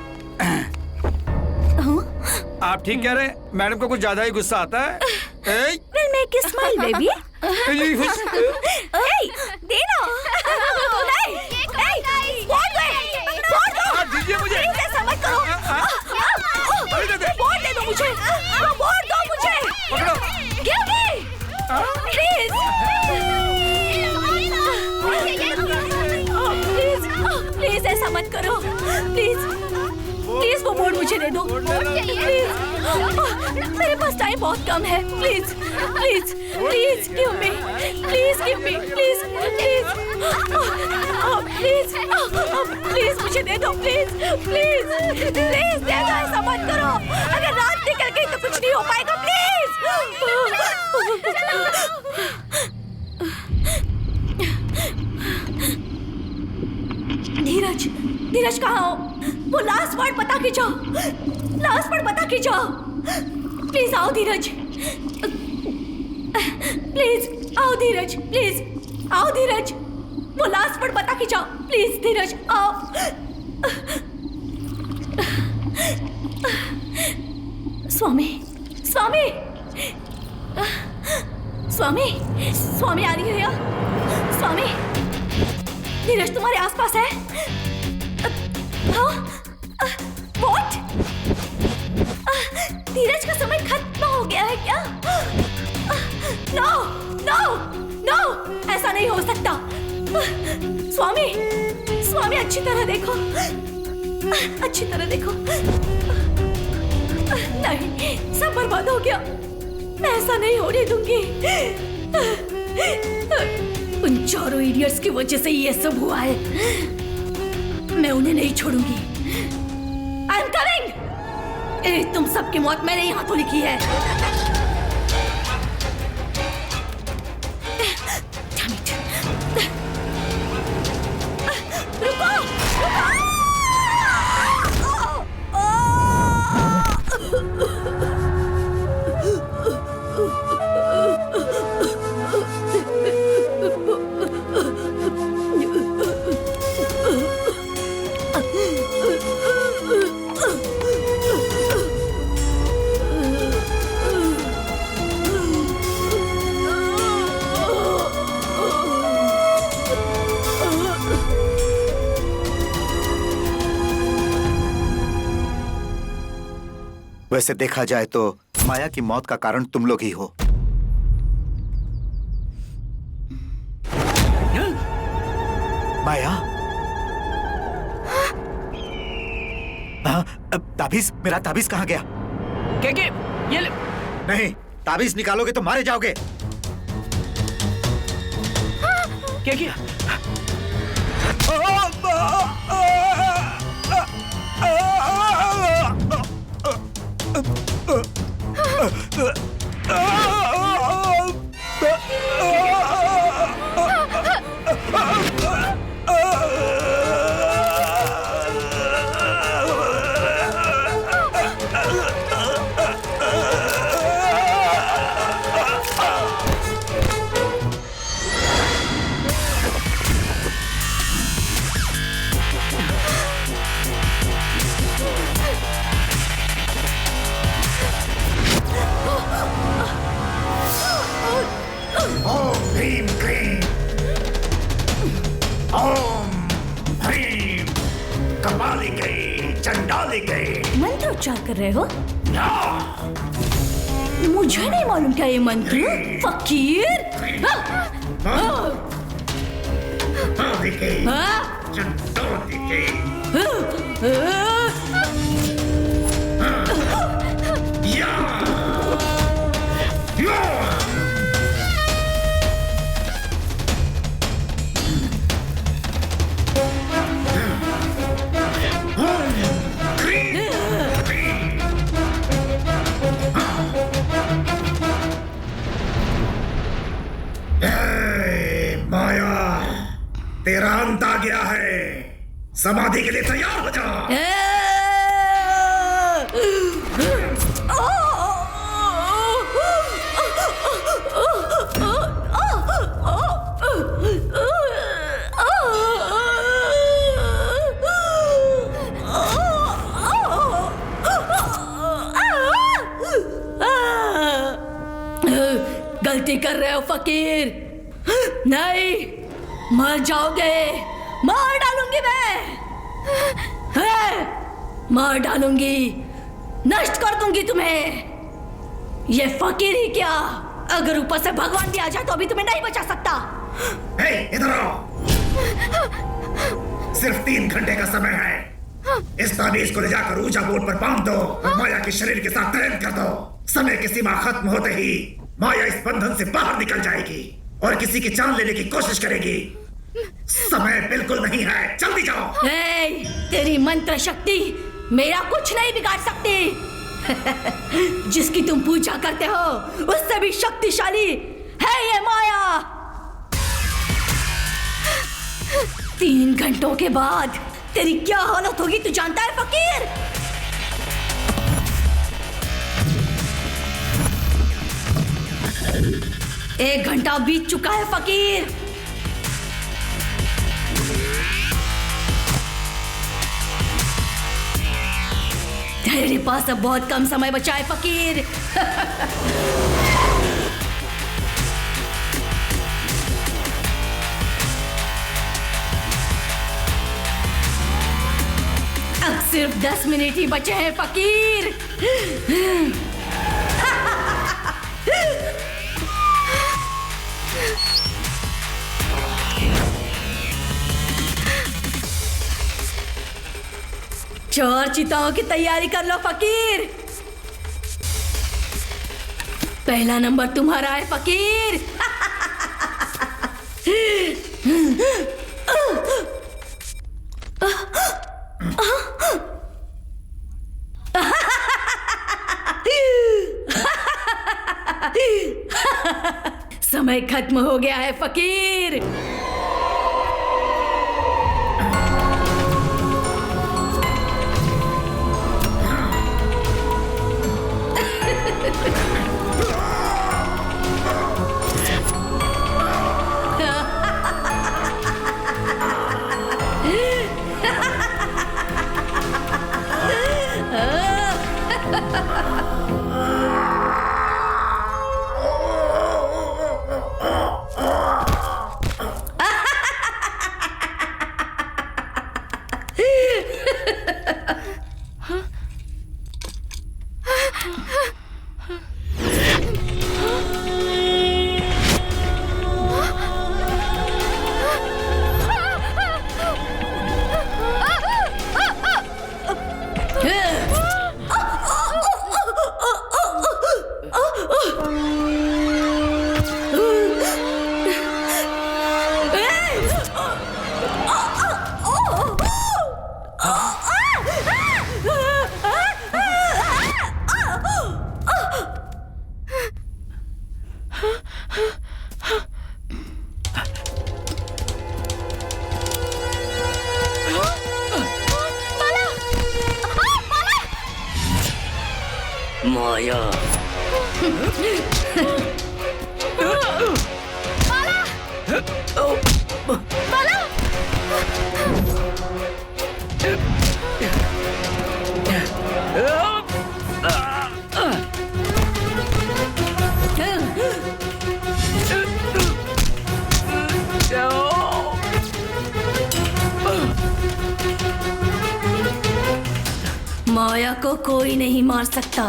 आप ठीक कह रहे हैं, मैडम को कुछ ज्यादा ही गुस्सा आता है। We'll make you smile, baby. Hey, Dino. दीजिए मुझे। ऐसा मत करो। बोर्ड दे दो मुझे। बोर्ड दो मुझे। Give me. Please. प्लीज ऐसा मत करो। प्लीज प्लीज वो बोर्ड मुझे दे दो। प्लीज, मेरे पास टाइम बहुत कम है। Please please please give me, please give me, please please please please मुझे दे दो। प्लीज प्लीज प्लीज दे दो। ऐसा मत करो। अगर रात निकल गई तो कुछ नहीं हो पाएगा। प्लीज। धीरज, धीरज कहाँ हो? वो लास्ट वर्ड बता के जाओ। लास्ट वर्ड बता के जाओ। प्लीज आओ धीरज। प्लीज आओ धीरज। प्लीज आओ धीरज। वो लास्ट वर्ड बता के जाओ। प्लीज धीरज आओ। स्वामी, स्वामी, स्वामी, स्वामी आ रही है या? स्वामी, धीरज तुम्हारे आसपास है? What? धीरज का समय खत्म हो गया है क्या? नो, नो, नो, ऐसा नहीं हो सकता। स्वामी, स्वामी अच्छी तरह देखो, अच्छी तरह देखो। नहीं, सब बर्बाद हो गया। मैं ऐसा नहीं होने दूंगी। उन चारों इडियट्स की वजह से ये सब हुआ है। मैं उन्हें नहीं छोड़ूंगी। I am coming. तुम सबकी मौत मैंने ही हाथों लिखी है। Damn it. रुको, वैसे देखा जाए तो माया की मौत का कारण तुम लोग ही हो। माया, ताबीज, मेरा ताबीज कहाँ गया? के ये ले। नहीं, ताबीज निकालोगे तो मारे जाओगे। क्या? मंत्रोच्चार कर रहे हो? मुझे नहीं मालूम क्या ये मंत्र? फकीर? तेरा अंत आ गया है। समाधि के लिए तैयार हो जा। गलती कर रहे हो फकीर। नहीं, मर जाओगे। मार डालूंगी मैं, मार डालूंगी, नष्ट कर दूंगी तुम्हें। ये फकीर ही क्या, अगर ऊपर से भगवान भी आ जाए तो अभी तुम्हें नहीं बचा सकता। इधर आओ। सिर्फ 3 घंटे का समय है। इस ताबीज को ले जाकर ऊंचा बोर्ड पर बांध दो और माया के शरीर के साथ तैन कर दो। समय की सीमा खत्म होते ही माया इस बंधन से बाहर निकल जाएगी और किसी की जान लेने की कोशिश करेगी। समय बिल्कुल नहीं है, जल्दी जाओ। तेरी मंत्र शक्ति मेरा कुछ नहीं बिगाड़ सकती। जिसकी तुम पूजा करते हो उससे भी शक्तिशाली है ये माया। 3 घंटों के बाद तेरी क्या हालत होगी तू जानता है फकीर? एक घंटा बीत चुका है फकीर। तेरे पास अब बहुत कम समय बचा है फकीर। अब सिर्फ 10 मिनट ही बचे हैं फकीर। चार चिताओं की तैयारी कर लो फकीर। पहला नंबर तुम्हारा है फकीर। समय खत्म हो गया है फकीर। माया। माया को कोई नहीं मार सकता।